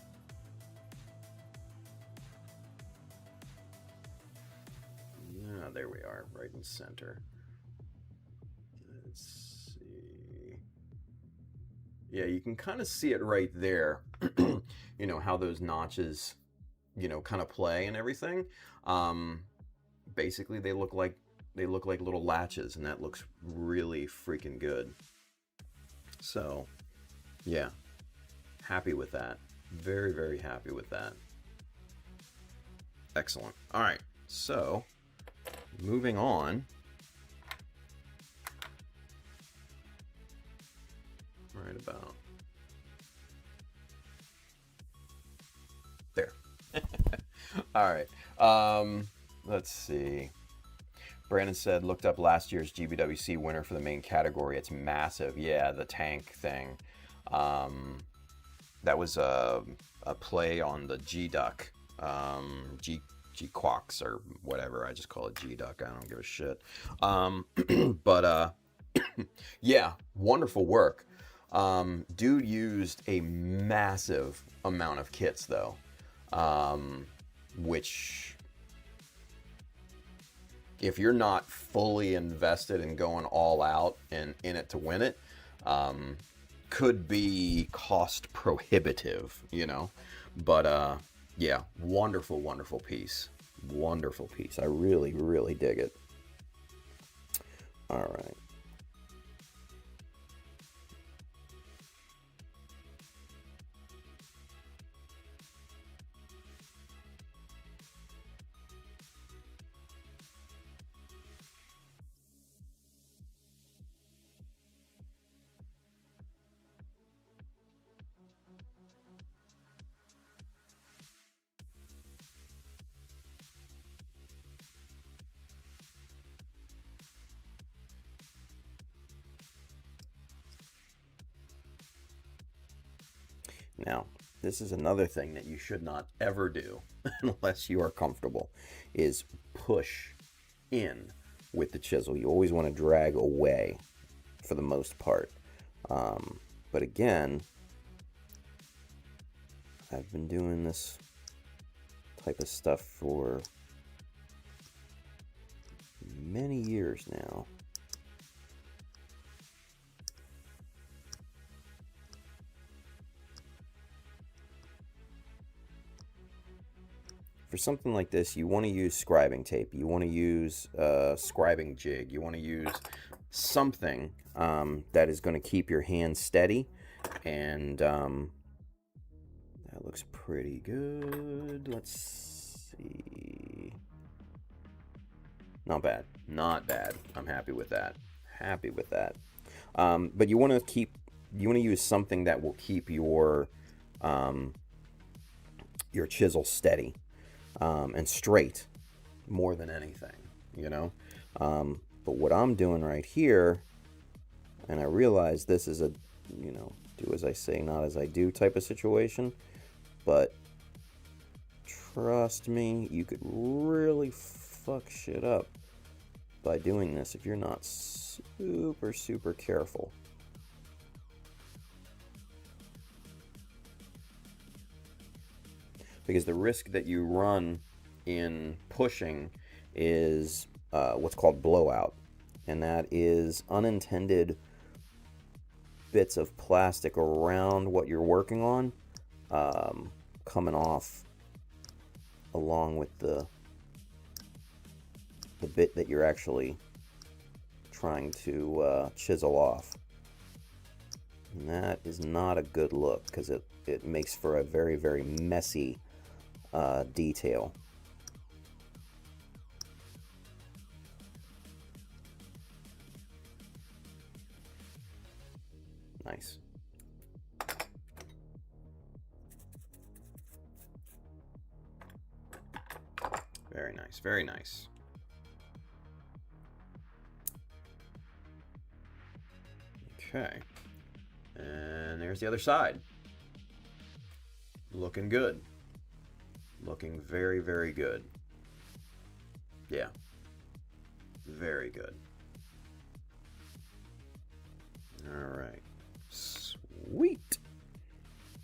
Yeah, there we are, right in center. Let's see. Yeah, you can kind of see it right there. You know, how those notches, you know, kind of play and everything. Basically they look like little latches, and that looks really freaking good. So, yeah. Happy with that. Very, very happy with that. Excellent. All right. So, moving on. Right about there. All right. Let's see. Brandon said, looked up last year's GBWC winner for the main category. It's massive. Yeah, the tank thing. That was a play on the G-Duck. G-Quox or whatever. I just call it G-Duck. I don't give a shit. But yeah, wonderful work. Dude used a massive amount of kits, though. Which, if you're not fully invested in going all out and in it to win it, could be cost prohibitive, you know. But yeah, wonderful piece. Wonderful piece. I really, really dig it. All right. Now, this is another thing that you should not ever do unless you are comfortable, is push in with the chisel. You always want to drag away for the most part. But again, I've been doing this type of stuff for many years now. For something like this, you want to use scribing tape. You want to use scribing jig. You want to use something that is going to keep your hand steady. And that looks pretty good. Let's see. Not bad. Not bad. I'm happy with that. Happy with that. But you want to use something that will keep your chisel steady. And straight more than anything, you know. But what I'm doing right here, and I realize this is a, you know, do as I say, not as I do type of situation, but trust me, you could really fuck shit up by doing this if you're not super careful. Because the risk that you run in pushing is what's called blowout. And that is unintended bits of plastic around what you're working on coming off along with the bit that you're actually trying to chisel off. And that is not a good look, because it makes for a very messy detail. nice. Very nice, very nice. Okay. And there's the other side. Looking good. Looking very, very good. Yeah. Very good. All right. Sweet.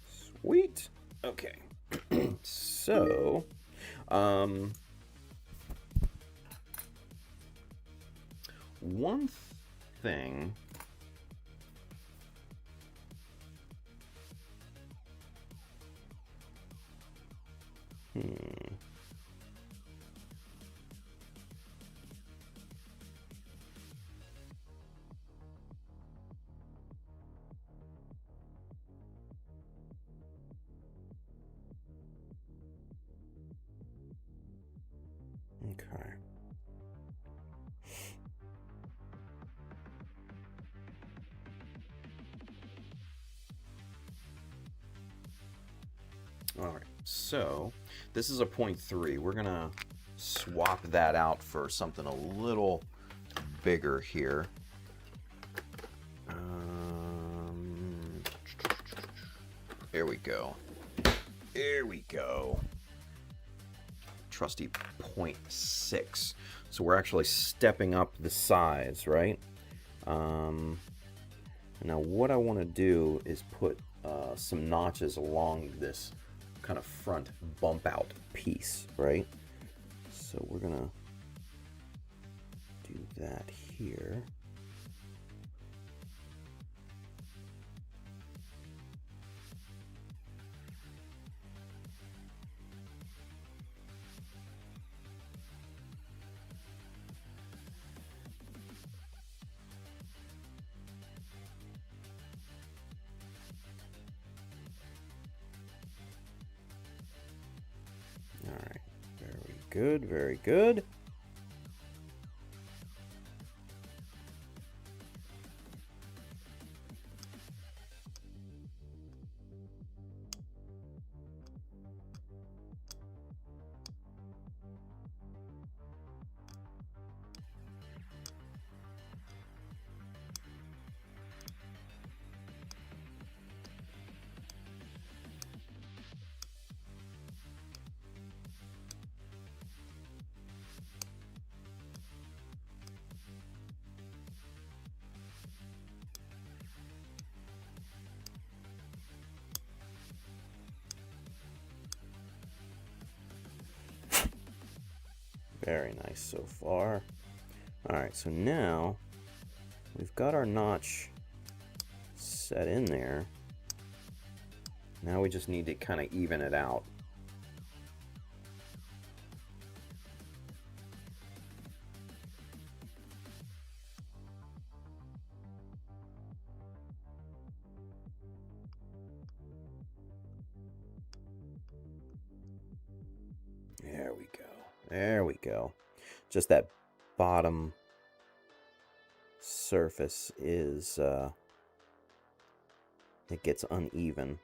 Sweet. Okay. So, one thing okay. All right, so this is a 0.3. We're gonna swap that out for something a little bigger here. There we go. There we go. Trusty 0.6. So we're actually stepping up the size, right? Now what I want to do is put some notches along this kind of front bump out piece, right? So we're gonna do that here. All right, very good, very good. Very nice so far. Alright, so now we've got our notch set in there. Now we just need to kind of even it out. There we go. There we go. Just that bottom surface is, it gets uneven.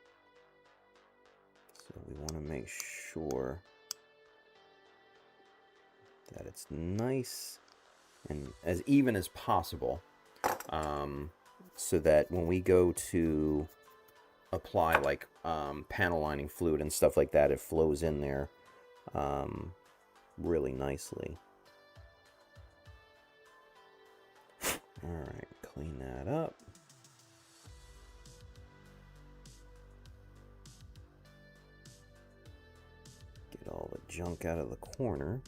So we want to make sure that it's nice and as even as possible, so that when we go to apply like panel lining fluid and stuff like that, it flows in there really nicely. Alright, clean that up. Get all the junk out of the corner.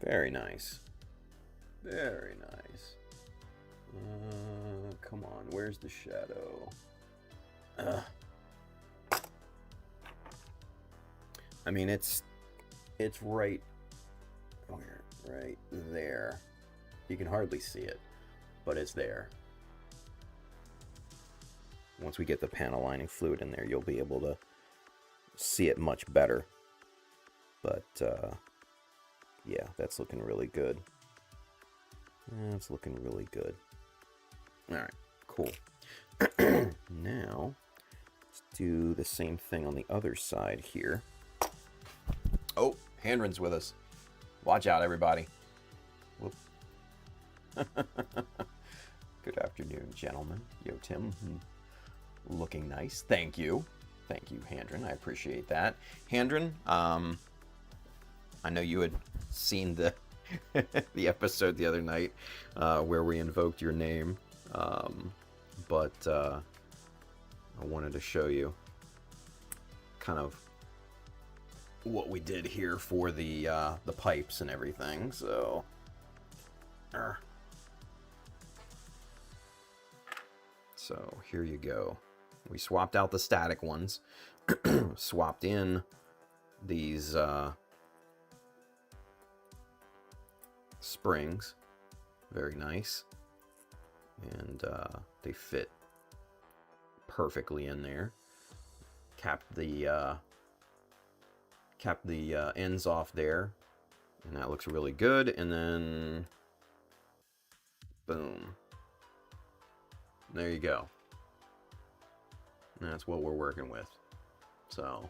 Very nice. Very nice. Come on, where's the shadow? I mean, it's right there. You can hardly see it, but it's there. Once we get the panel lining fluid in there, you'll be able to see it much better. But Yeah, that's looking really good. That's looking really good. All right, cool. Now, let's do the same thing on the other side here. Oh, Handren's with us. Watch out, everybody. Whoop. Good afternoon, gentlemen. Yo, Tim. Looking nice. Thank you. Thank you, Handren. I appreciate that. Handren, I know you had seen the the episode the other night where we invoked your name, but I wanted to show you kind of what we did here for the pipes and everything. So, so here you go. We swapped out the static ones, swapped in these springs. Very nice. And they fit perfectly in there. Capped the ends off there, and that looks really good. And then boom, there you go. And that's what we're working with. So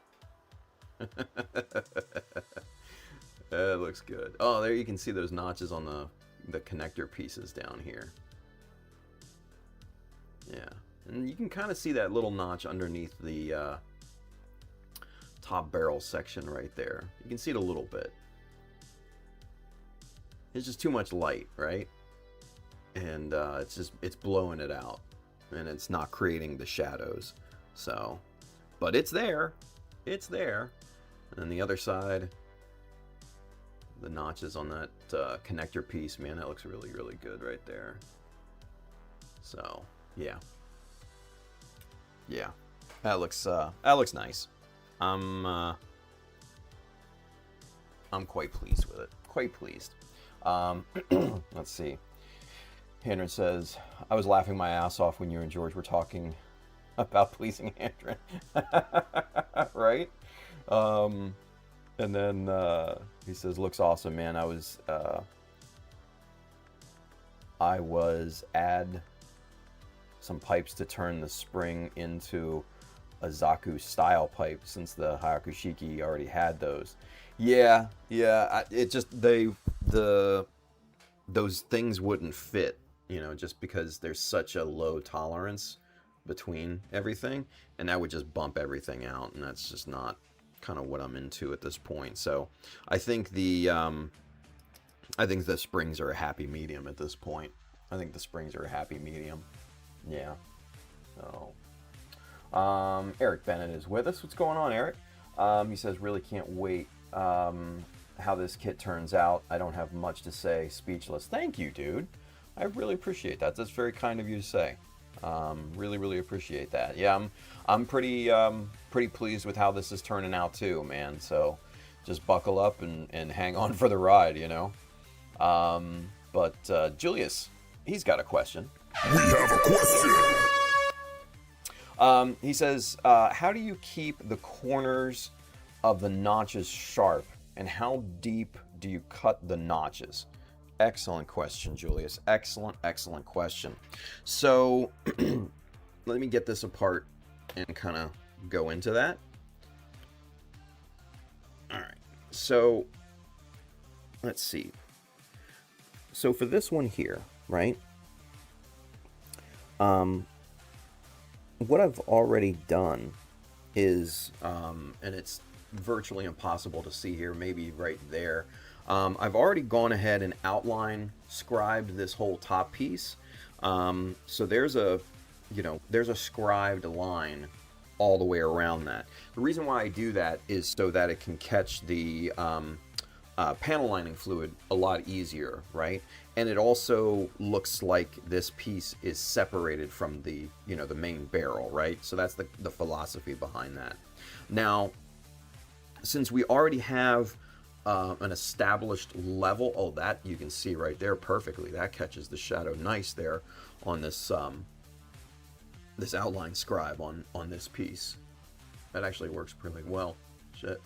that looks good. Oh, there you can see those notches on the connector pieces down here. Yeah, and you can kind of see that little notch underneath the top barrel section right there. You can see it a little bit. It's just too much light, right? And it's blowing it out, and it's not creating the shadows. So, but it's there. It's there. And then the other side, the notches on that connector piece, man, that looks really, really good right there. So, yeah. Yeah. That looks nice. I'm quite pleased with it. Quite pleased. Let's see. Handren says, I was laughing my ass off when you and George were talking about pleasing Handren. Right? And then he says, looks awesome, man. I was add some pipes to turn the spring into a Zaku style pipe, since the Hyaku Shiki already had those. Yeah. It just those things wouldn't fit, just because there's such a low tolerance between everything, and that would just bump everything out, and that's just not kind of what I'm into at this point. So I think the springs are a happy medium at this point. Yeah. So Eric Bennett is with us. What's going on, Eric? He says, really can't wait how this kit turns out. I don't have much to say. Speechless. Thank you, dude. I really appreciate that. That's very kind of you to say. Really, really appreciate that. Yeah, I'm pretty pleased with how this is turning out too, man. So just buckle up and hang on for the ride, But Julius, he's got a question. We have a question. He says, how do you keep the corners of the notches sharp, and how deep do you cut the notches? Excellent question, Julius. Excellent question. So let me get this apart and kind of go into that. All right. So let's see. So for this one here, right? What I've already done is, and it's virtually impossible to see here, maybe right there. I've already gone ahead and scribed this whole top piece. So there's a scribed line all the way around that. The reason why I do that is so that it can catch the panel lining fluid a lot easier, right? And it also looks like this piece is separated from the main barrel, right? So that's the philosophy behind that. Now, since we already have an established level, oh, that you can see right there perfectly. That catches the shadow nice there on this this outline scribe on this piece. That actually works pretty well. Shit.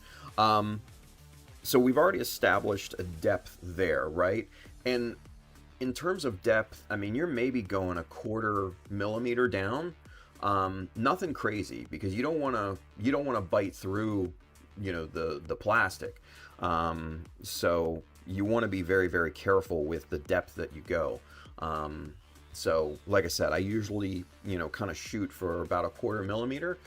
So we've already established a depth there, right? And in terms of depth, I mean, you're maybe going a 1/4 millimeter down. Nothing crazy, because you don't want to bite through, the plastic. So you want to be very, very careful with the depth that you go. So like I said, I usually, kind of shoot for about a 1/4 millimeter.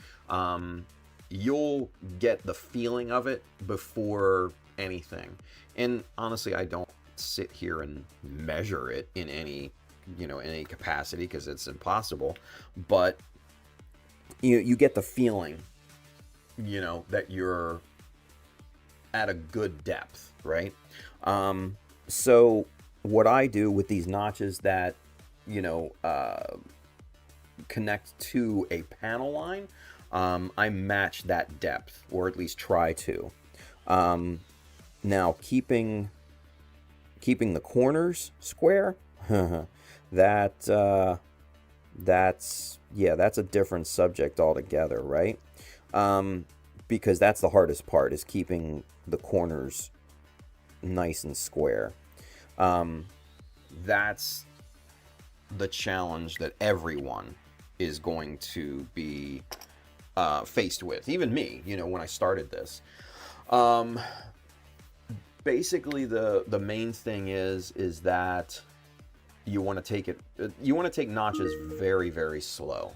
You'll get the feeling of it before anything. And honestly, I don't sit here and measure it in any capacity, because it's impossible. But you get the feeling, that you're at a good depth, right? So what I do with these notches that connect to a panel line, I match that depth, or at least try to. Now, keeping the corners square, that's a different subject altogether, right? Because that's the hardest part, is keeping the corners nice and square. That's the challenge that everyone is going to be faced with. Even me, when I started this. Basically, the main thing is that you want to take notches very, very slow.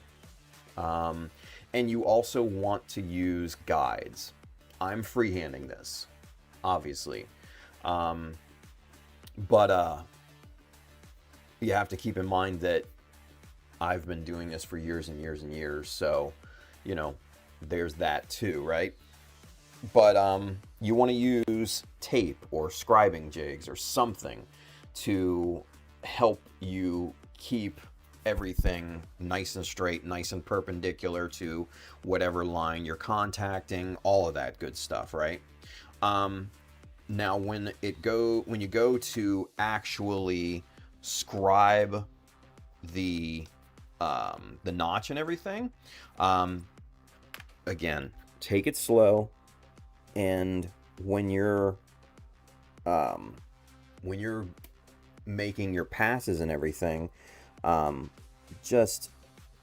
And you also want to use guides. I'm freehanding this, obviously. But you have to keep in mind that I've been doing this for years and years and years. So, there's that too, right? But you want to use tape or scribing jigs or something to help you keep everything nice and straight, nice and perpendicular to whatever line you're contacting, all of that good stuff, right? Now, when you go to actually scribe the notch and everything, again, take it slow. And when you're making your passes and everything, just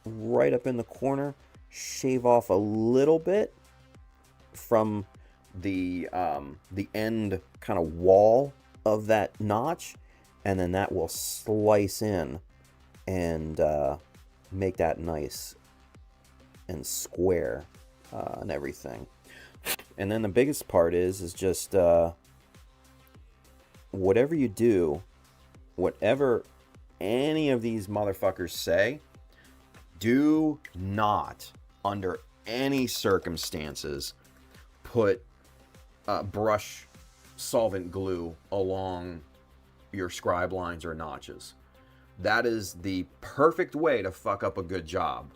right up in the corner, shave off a little bit from the end kind of wall of that notch, and then that will slice in and make that nice and square and everything. And then the biggest part is just whatever you do, whatever any of these motherfuckers say, do not, under any circumstances, put brush solvent glue along your scribe lines or notches. That is the perfect way to fuck up a good job.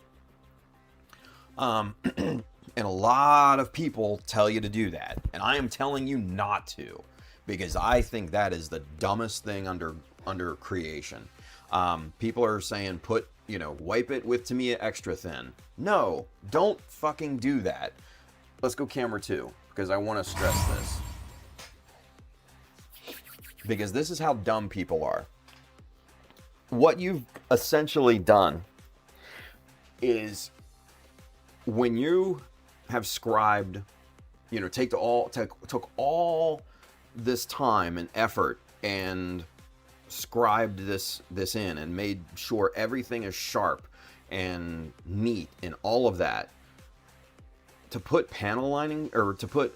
And a lot of people tell you to do that. And I am telling you not to, because I think that is the dumbest thing under creation. People are saying wipe it with Tamiya extra thin. No, don't fucking do that. Let's go camera 2, because I want to stress this. Because this is how dumb people are. What you've essentially done is, when you have scribed, took all this time and effort and scribed this in and made sure everything is sharp and neat and all of that, to put panel lining or to put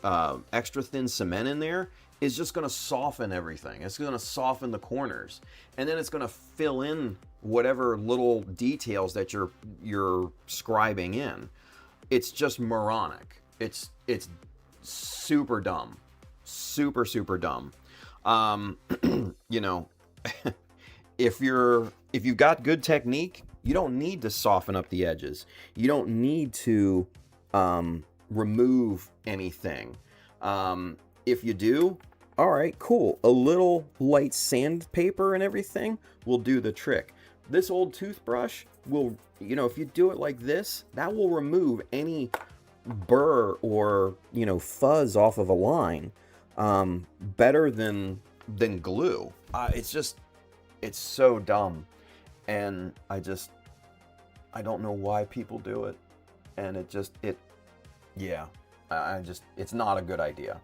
extra thin cement in there is just going to soften everything. It's going to soften the corners, and then it's going to fill in whatever little details that you're scribing in. It's just moronic. It's super dumb. Super, super dumb. If you've got good technique, you don't need to soften up the edges. You don't need to remove anything. If you do, all right, cool. A little light sandpaper and everything will do the trick. This old toothbrush will, if you do it like this, that will remove any burr or, fuzz off of a line. better than glue. It's so dumb, and I don't know why people do it, and yeah, it's not a good idea.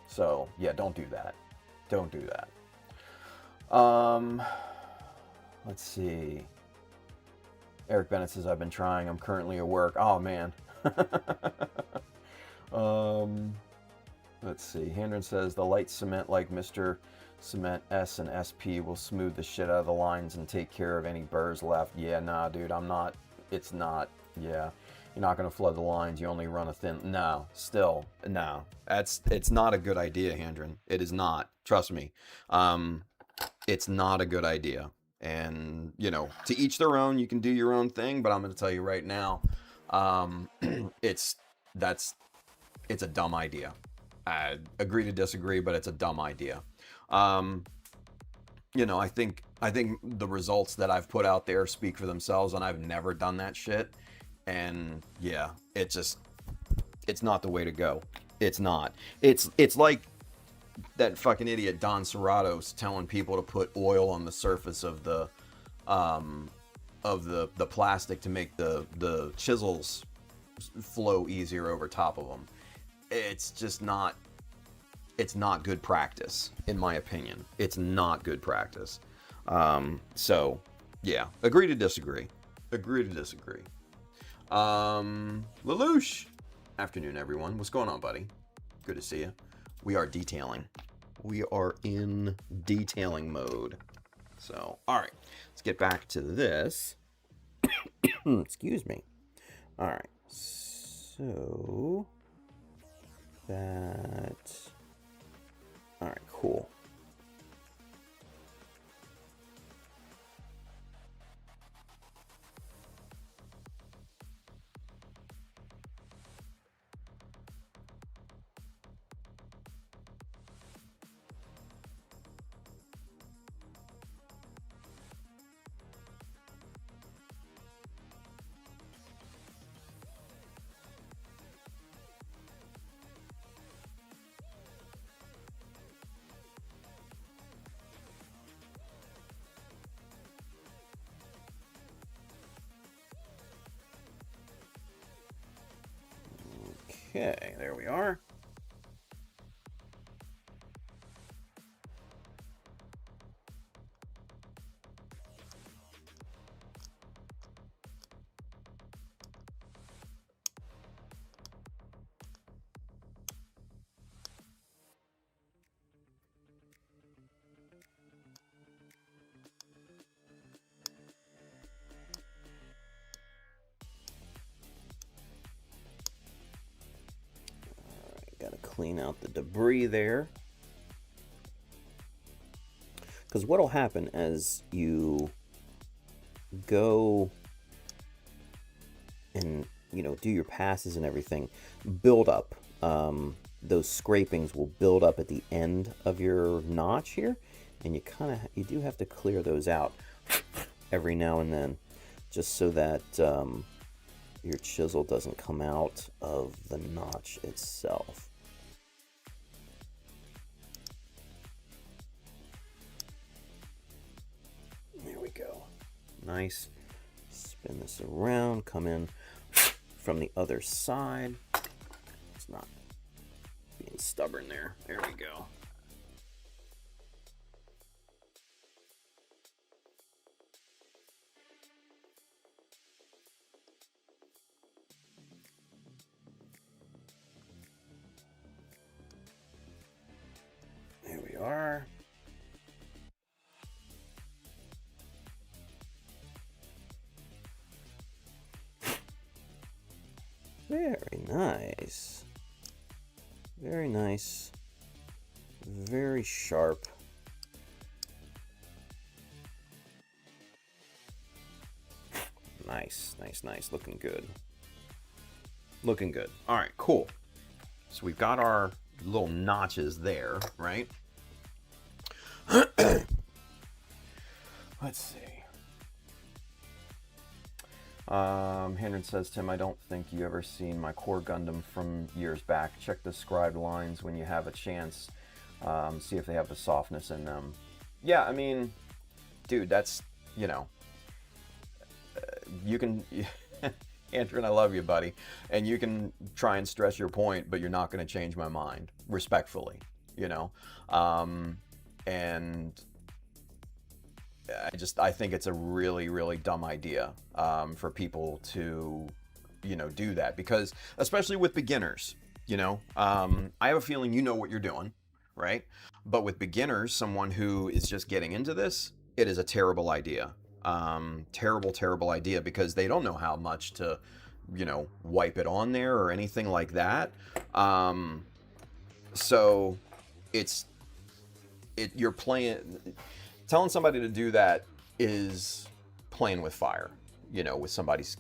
So yeah, don't do that. Don't do that. Let's see. Eric Bennett says, I've been trying. I'm currently at work. Oh, man. Let's see. Handren says, the light cement like Mr. Cement S and SP will smooth the shit out of the lines and take care of any burrs left. Yeah, nah, dude, I'm not. It's not. Yeah. You're not going to flood the lines. You only run a thin. No. Still. No. It's not a good idea, Handren. It is not. Trust me. It's not a good idea. And, you know, to each their own. You can do your own thing, but I'm going to tell you right now, it's a dumb idea. I agree to disagree, but it's a dumb idea. You know, I think the results that I've put out there speak for themselves, and I've never done that shit. And yeah, it's not the way to go. It's not. It's like that fucking idiot Don Serrato's telling people to put oil on the surface of the plastic to make the chisels flow easier over top of them. It's just not. It's not good practice, in my opinion. It's not good practice. So yeah, agree to disagree. Agree to disagree. Lelouch. Afternoon, everyone. What's going on, buddy? Good to see you. We are detailing. We are in detailing mode. So, all right. Let's get back to this. Excuse me. All right. So, that... All right, cool. Okay, there we are. Got to clean out the debris there. Because what'll happen as you go and, you know, do your passes and everything, build up. Those scrapings will build up at the end of your notch here, and you do have to clear those out every now and then, just so that your chisel doesn't come out of the notch itself. There we go. Nice. Spin this around, come in from the other side. It's not being stubborn there. There we go. There we are. Very nice. Very nice. Very sharp. Nice, nice, nice. Looking good. Looking good. All right, cool. So we've got our little notches there, right? Let's see. Henry says, Tim, I don't think you ever seen my core Gundam from years back. Check the scribed lines when you have a chance. See if they have the softness in them. Yeah, I mean, dude, that's, you know, you can, Andrew, and I love you, buddy, and you can try and stress your point, but you're not going to change my mind, respectfully, you know? And I think it's a really, really dumb idea for people to, you know, do that, because especially with beginners, you know, I have a feeling you know what you're doing, right? But with beginners, someone who is just getting into this, it is a terrible idea. Terrible, terrible idea, because they don't know how much to, you know, wipe it on there or anything like that. So it's you're playing, telling somebody to do that is playing with fire, you know, with somebody's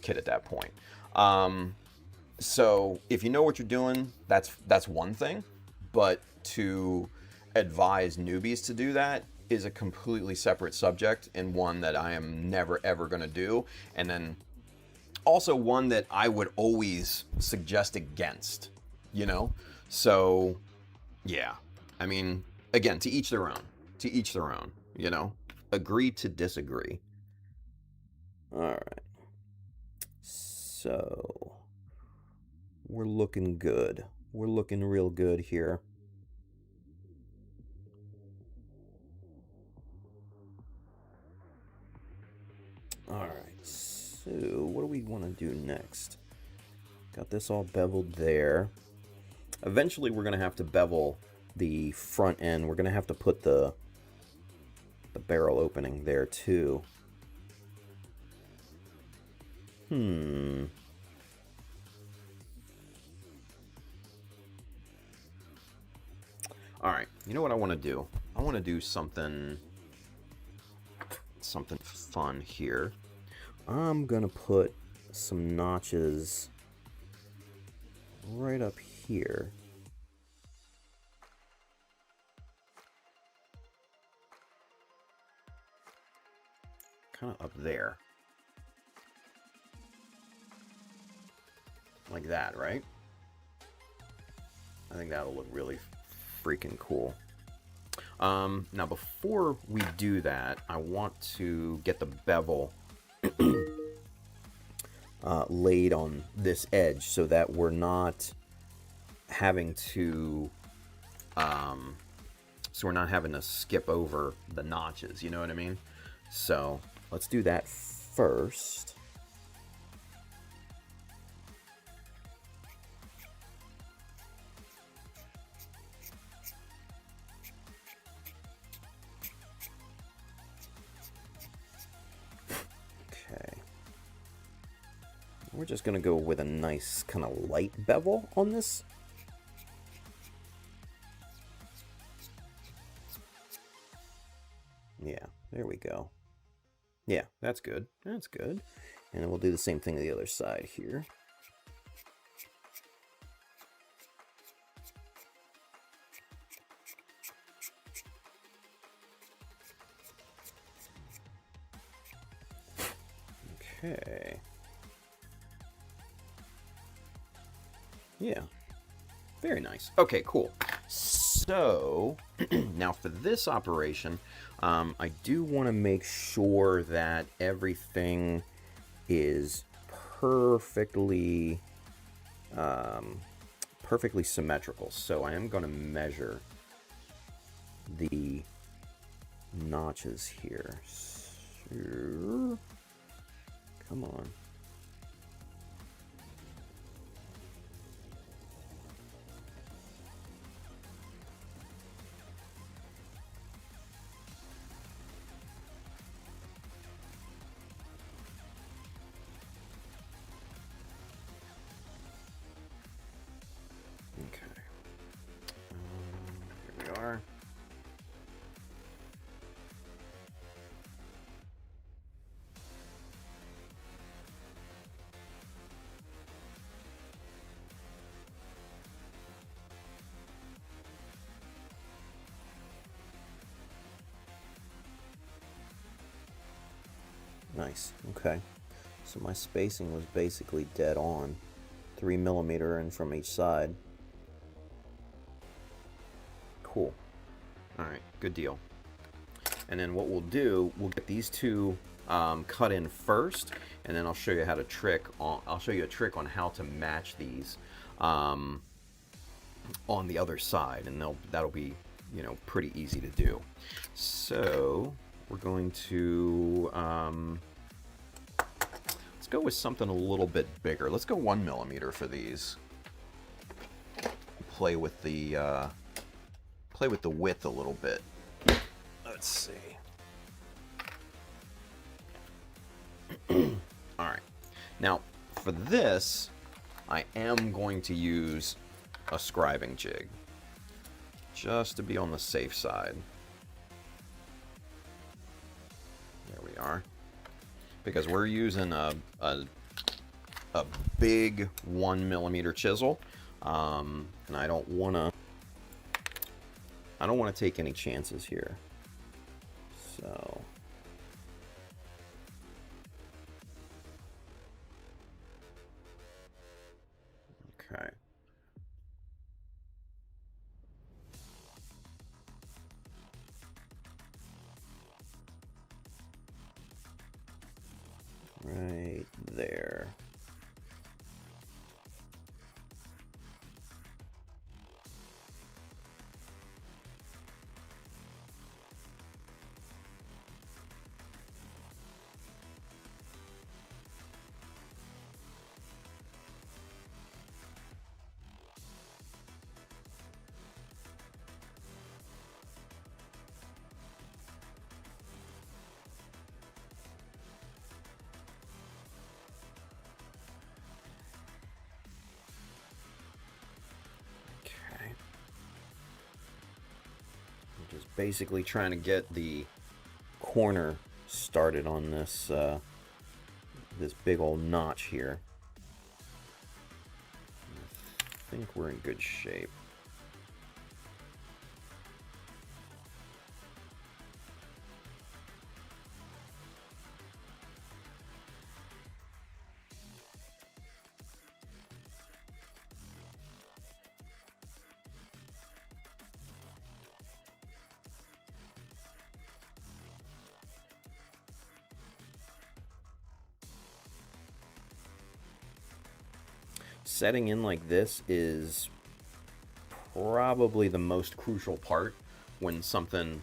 kid at that point. So if you know what you're doing, that's one thing, but to advise newbies to do that is a completely separate subject, and one that I am never ever going to do, and then also one that I would always suggest against, you know? So yeah, I mean, again, to each their own. To each their own, you know? Agree to disagree. All right. So, we're looking good. We're looking real good here. All right. So, what do we want to do next? Got this all beveled there. Eventually, we're going to have to bevel the front end. We're going to have to put the barrel opening there too. All right, you know what I want to do? I want to do something fun here. I'm gonna put some notches right up here. Kind of up there. Like that, right? I think that'll look really freaking cool. Now, before we do that, I want to get the bevel laid on this edge so that we're not having to skip over the notches, you know what I mean? So let's do that first. We're just going to go with a nice kind of light bevel on this. Yeah, there we go. Yeah, that's good. That's good. And then we'll do the same thing to the other side here. Okay. Yeah, very nice. Okay, cool. So, now for this operation, I do want to make sure that everything is perfectly symmetrical. So I am going to measure the notches here. So, come on. Nice. Okay. So my spacing was basically dead on. 3 millimeter in from each side. All right, good deal. And then what we'll do, we'll get these two cut in first, and then I'll show you how to trick on. I'll show you a trick on how to match these on the other side, and that'll be, you know, pretty easy to do. So we're going to let's go with something a little bit bigger. Let's go 1mm for these. Play with the width a little bit. Let's see. All right. Now, for this, I am going to use a scribing jig, just to be on the safe side. There we are. Because we're using a big 1mm chisel, and I don't want to take any chances here. So okay. Right there. Just basically trying to get the corner started on this this big old notch here. I think we're in good shape. Setting in like this is probably the most crucial part when something,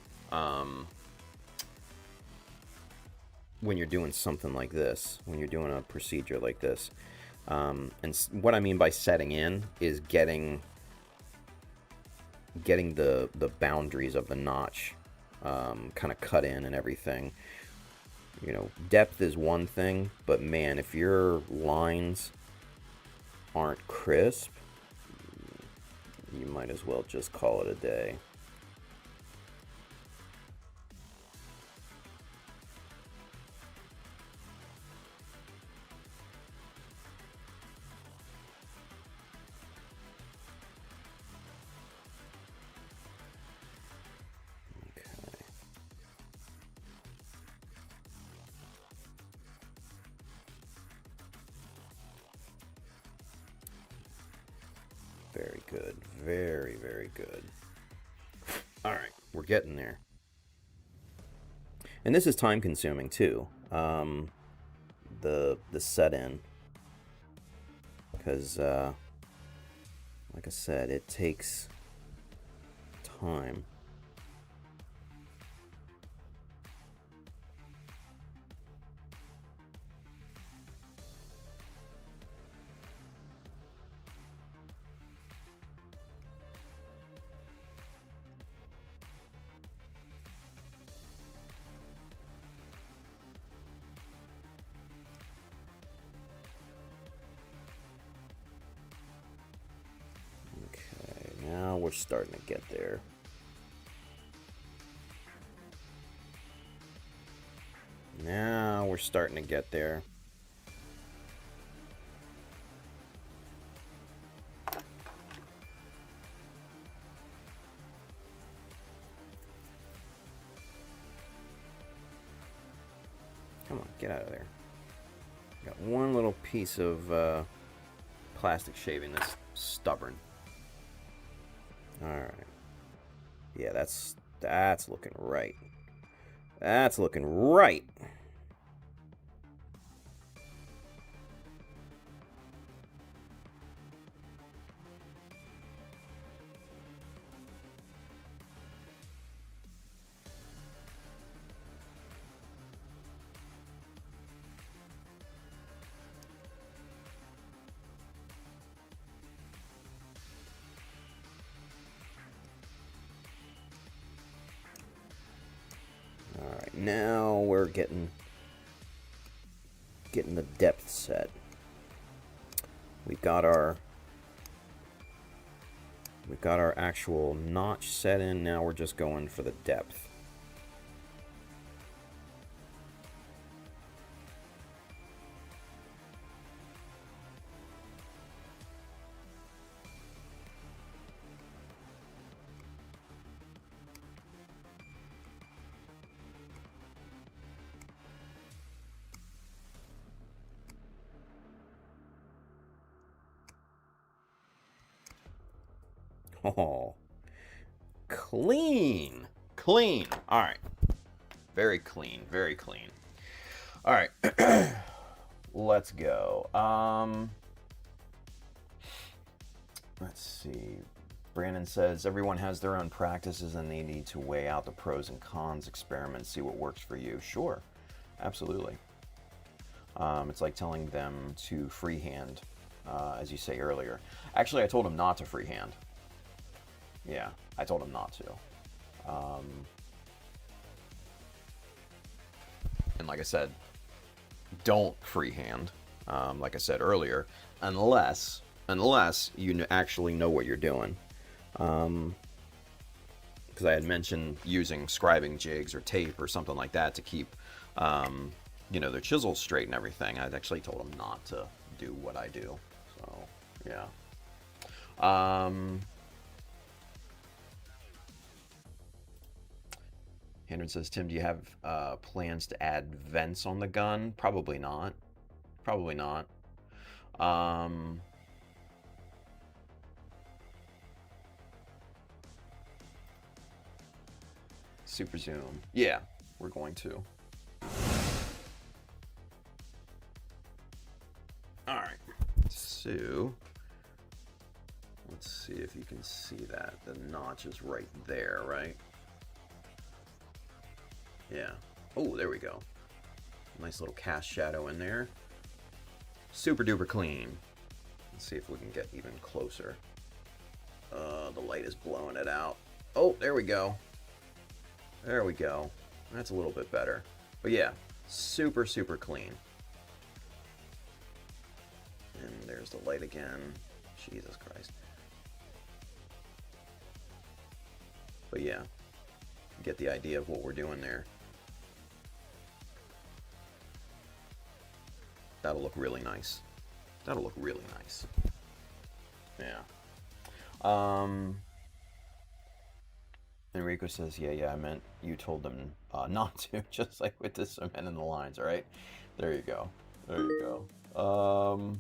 when you're doing something like this, when you're doing a procedure like this. And what I mean by setting in is getting the boundaries of the notch kind of cut in and everything. You know, depth is one thing, but man, if your lines aren't crisp, you might as well just call it a day. Very good. Very, very good. All right, we're getting there. And this is time consuming too. The set in, because like I said, it takes time. Now we're starting to get there. Now we're starting to get there. Come on, get out of there. Got one little piece of plastic shaving that's stubborn. Alright. Yeah, that's That's looking right. That's looking right. Alright, now we're getting the depth set. We've got our actual notch set in. Now we're just going for the depth. Oh, clean. Clean. All right. Very clean. Very clean. All right. Let's go. Let's see. Brandon says everyone has their own practices and they need to weigh out the pros and cons, experiment, see what works for you. Sure. Absolutely. It's like telling them to freehand, as you say earlier. Actually, I told him not to freehand. Yeah, I told him not to. And like I said, don't freehand, like I said earlier, unless you actually know what you're doing. Because I had mentioned using scribing jigs or tape or something like that to keep, their chisels straight and everything. I'd actually told them not to do what I do. So, yeah. Henry says, Tim, do you have plans to add vents on the gun? Probably not. Probably not. Super zoom. Yeah, we're going to. Alright. So, let's see if you can see that. The notch is right there, right? Yeah. Oh, there we go. Nice little cast shadow in there. Super duper clean. Let's see if we can get even closer. The light is blowing it out. Oh, there we go. There we go. That's a little bit better. But yeah, super, super clean. And there's the light again. Jesus Christ. But yeah, get the idea of what we're doing there. That'll look really nice. That'll look really nice. Yeah. Enrico says, yeah, I meant you told them not to, just like with the cement and the lines, all right? There you go. There you go.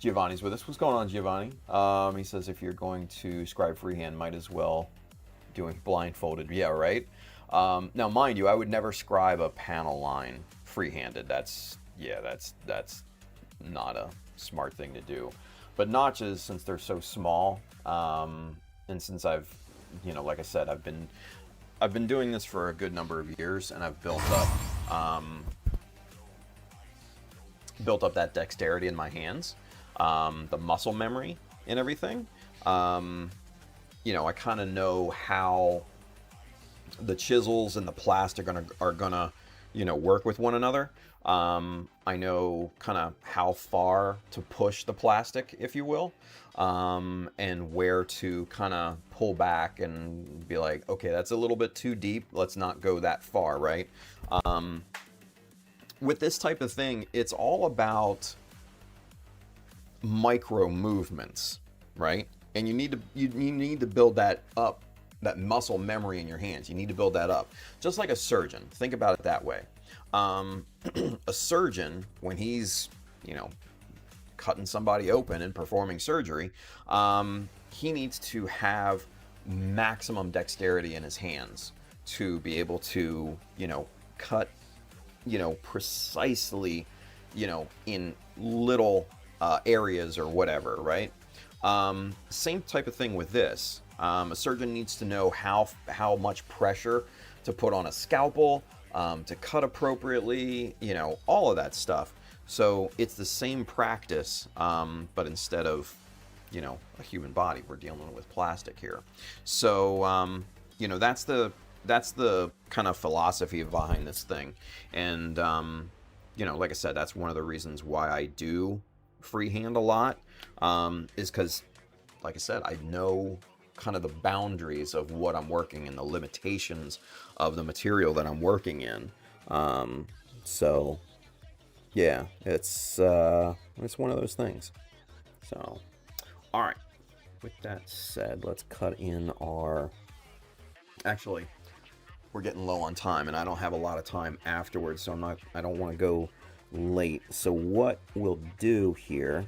Giovanni's with us. What's going on, Giovanni? He says, if you're going to scribe freehand, might as well doing blindfolded. Yeah, right? Now, mind you, I would never scribe a panel line freehanded. That's not a smart thing to do. But notches, since they're so small, and since I've, like I said, I've been doing this for a good number of years, and I've built up that dexterity in my hands, the muscle memory and everything. I kind of know how the chisels and the plastic are gonna work with one another. I know kind of how far to push the plastic, if you will, and where to kind of pull back and be like, okay, that's a little bit too deep. Let's not go that far, right? With this type of thing, it's all about micro movements, right? And you need to build that up, that muscle memory in your hands. You need to build that up, just like a surgeon. Think about it that way. A surgeon, when he's cutting somebody open and performing surgery, he needs to have maximum dexterity in his hands to be able to, cut, precisely, in little areas or whatever, right? Same type of thing with this. A surgeon needs to know how much pressure to put on a scalpel, to cut appropriately, all of that stuff. So it's the same practice, but instead of, a human body, we're dealing with plastic here. So, that's the kind of philosophy behind this thing. And, like I said, that's one of the reasons why I do freehand a lot, is because, like I said, I know kind of the boundaries of what I'm working in, the limitations of the material that I'm working in. So yeah, it's one of those things. So, all right. With that said, let's cut in our. Actually, we're getting low on time, and I don't have a lot of time afterwards, so I don't want to go late. So what we'll do here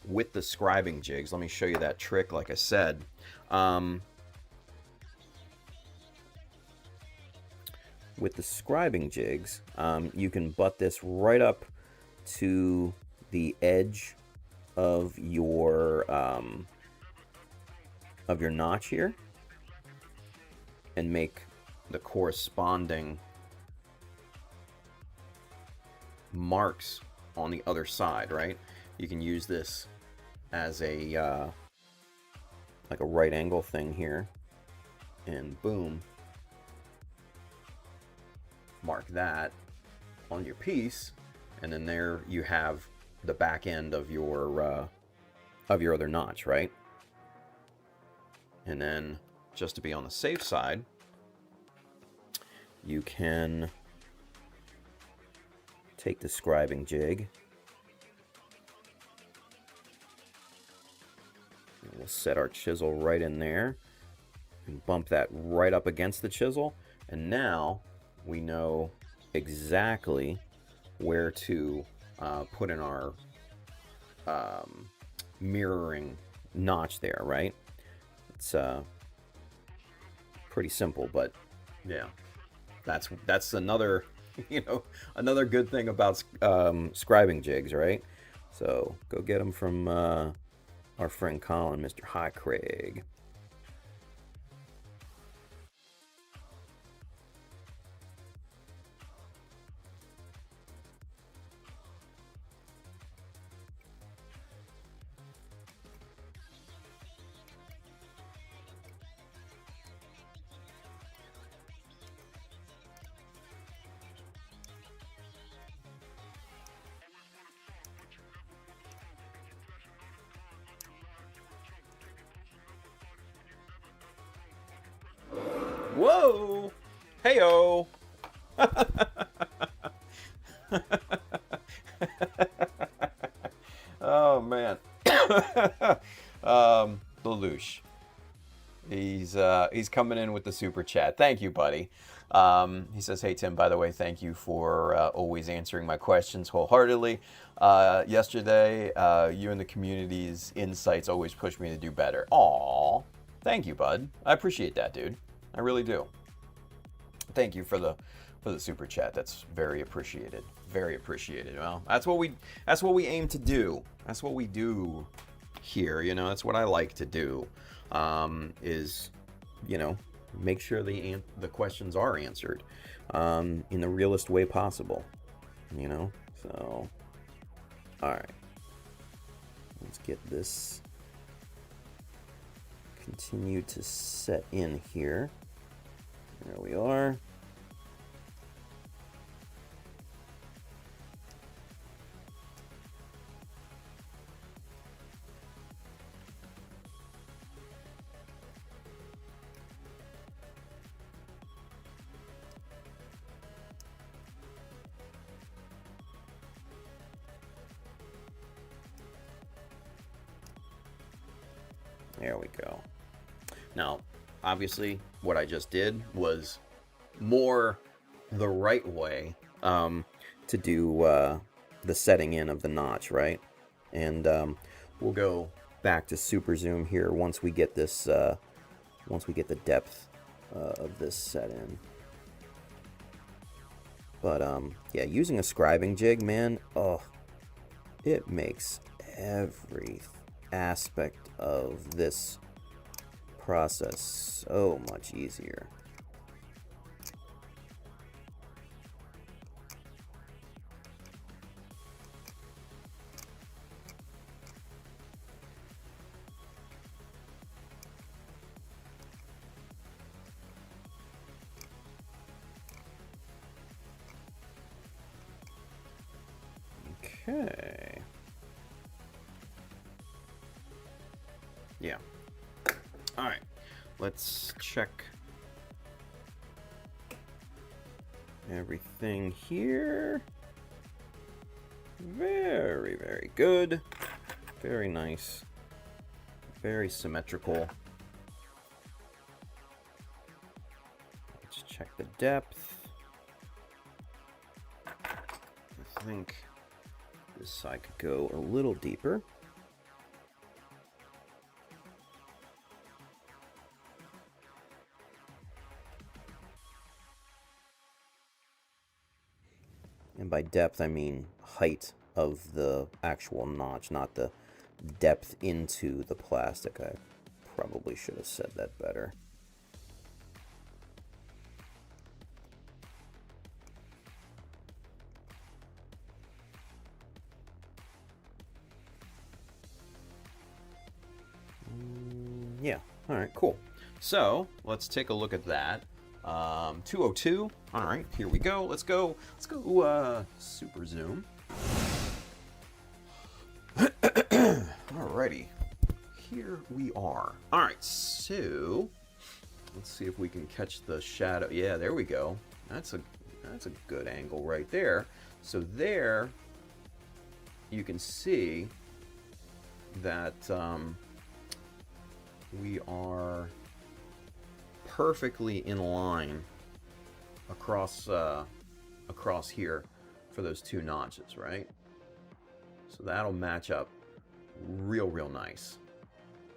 with the scribing jigs, let me show you that trick. Like I said, with the scribing jigs, you can butt this right up to the edge of your notch here, and make the corresponding marks on the other side, right? You can use this as a like a right angle thing here, and boom, mark that on your piece, and then there you have the back end of your other notch, right? And then, just to be on the safe side, you can take the scribing jig, and we'll set our chisel right in there and bump that right up against the chisel, and now we know exactly where to put in our mirroring notch there, right? It's pretty simple, but yeah, that's another another good thing about scribing jigs, right? So go get them from our friend Colin, Mr. High Craig. Whoa! Heyo! Oh man. Lelouch. He's coming in with the super chat. Thank you, buddy. He says, "Hey Tim, by the way, thank you for always answering my questions wholeheartedly. Yesterday, you and the community's insights always push me to do better." Aw, thank you, bud. I appreciate that, dude. I really do. Thank you for the super chat. That's very appreciated. Very appreciated. Well, that's what we aim to do. That's what we do here. That's what I like to do. Is make sure the questions are answered in the realest way possible. So all right. Let's get this continue to set in here. There we are. There we go. Now, obviously, what I just did was more the right way to do the setting in of the notch, right? And we'll go back to super zoom here once we get this, once we get the depth of this set in. But yeah, using a scribing jig, man, oh, it makes every aspect of this process so much easier. Okay. Yeah. All right. Let's check everything here. Very, very good. Very nice. Very symmetrical. Let's check the depth. I think this side could go a little deeper. And by depth, I mean height of the actual notch, not the depth into the plastic. I probably should have said that better. Yeah, all right, cool. So let's take a look at that. 202. All right, here we go. Let's go super zoom. Alrighty, here we are. All right, so let's see if we can catch the shadow. Yeah, there we go. That's a good angle right there. So there, you can see that we are perfectly in line across across here for those two notches, right? So that'll match up real nice.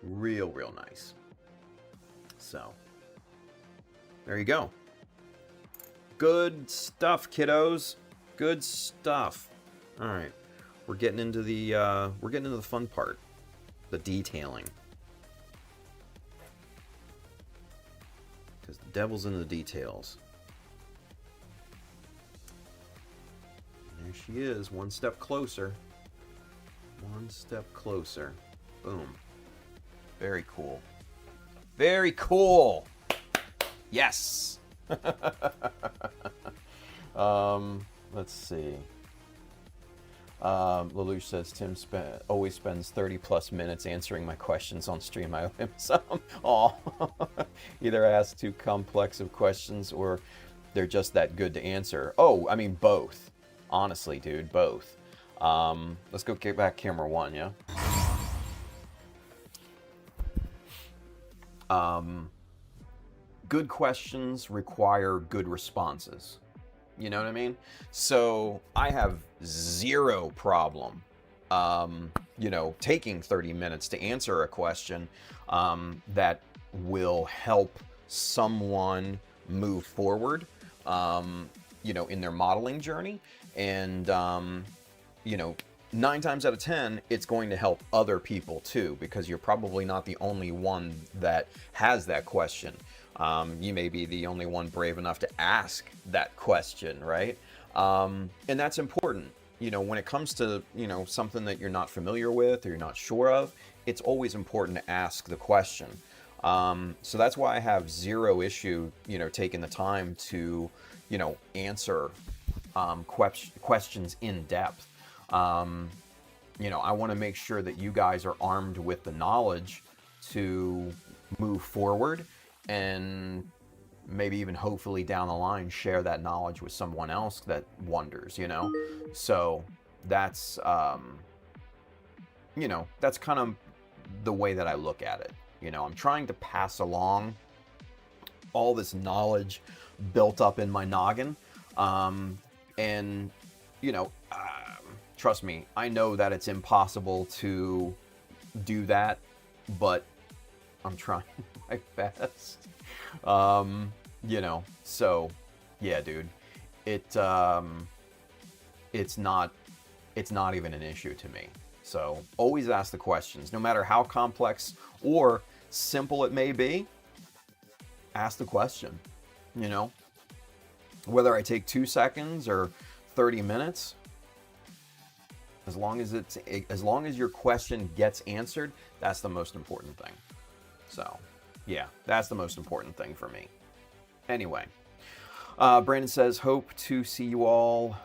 Real nice. So there you go. Good stuff, kiddos. Good stuff. All right. We're getting into the fun part, the detailing. Because the devil's in the details. And there she is, one step closer. One step closer. Boom. Very cool. Very cool. Yes. Let's see. Lelouch says Tim always spends 30+ minutes answering my questions on stream. I owe him some. Aw. Either I ask too complex of questions or they're just that good to answer. Oh, I mean both. Honestly, dude, both. Let's go get back camera one, yeah? Good questions require good responses. You know what I mean? So I have zero problem, you know, taking 30 minutes to answer a question that will help someone move forward, you know, in their modeling journey. And, you know, 9 times out of 10, it's going to help other people too, because you're probably not the only one that has that question. You may be the only one brave enough to ask that question, right? And that's important. You know, when it comes to, you know, something that you're not familiar with or you're not sure of, it's always important to ask the question. So that's why I have zero issue, you know, taking the time to, you know, answer questions in depth. You know, I want to make sure that you guys are armed with the knowledge to move forward and maybe even hopefully down the line share that knowledge with someone else that wonders, you know? So that's, you know, that's kind of the way that I look at it. You know, I'm trying to pass along all this knowledge built up in my noggin. And, you know, trust me, I know that it's impossible to do that, but I'm trying my best. You know, so yeah, dude, it's not even an issue to me. So always ask the questions, no matter how complex or simple it may be. Ask the question. You know, whether I take 2 seconds or 30 minutes, as long as your question gets answered, that's the most important thing. So, yeah, that's the most important thing for me. Anyway, Brandon says, hope to see you all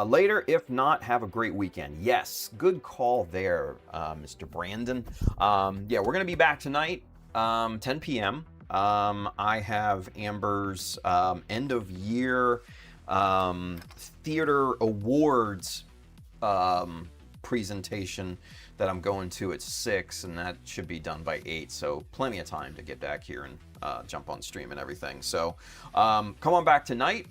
later. If not, have a great weekend. Yes, good call there, Mr. Brandon. Yeah, we're going to be back tonight, 10 p.m. I have Amber's end of year theater awards presentation that I'm going to at 6, and that should be done by 8, so plenty of time to get back here and jump on stream and everything. So come on back tonight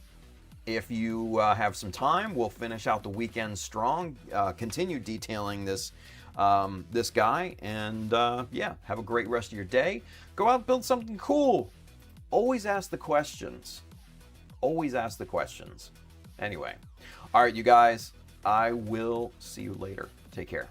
if you have some time. We'll finish out the weekend strong, continue detailing this this guy, and yeah, have a great rest of your day. Go out and build something cool. Always ask the questions. Always ask the questions. Anyway, all right, you guys, I will see you later. Take care.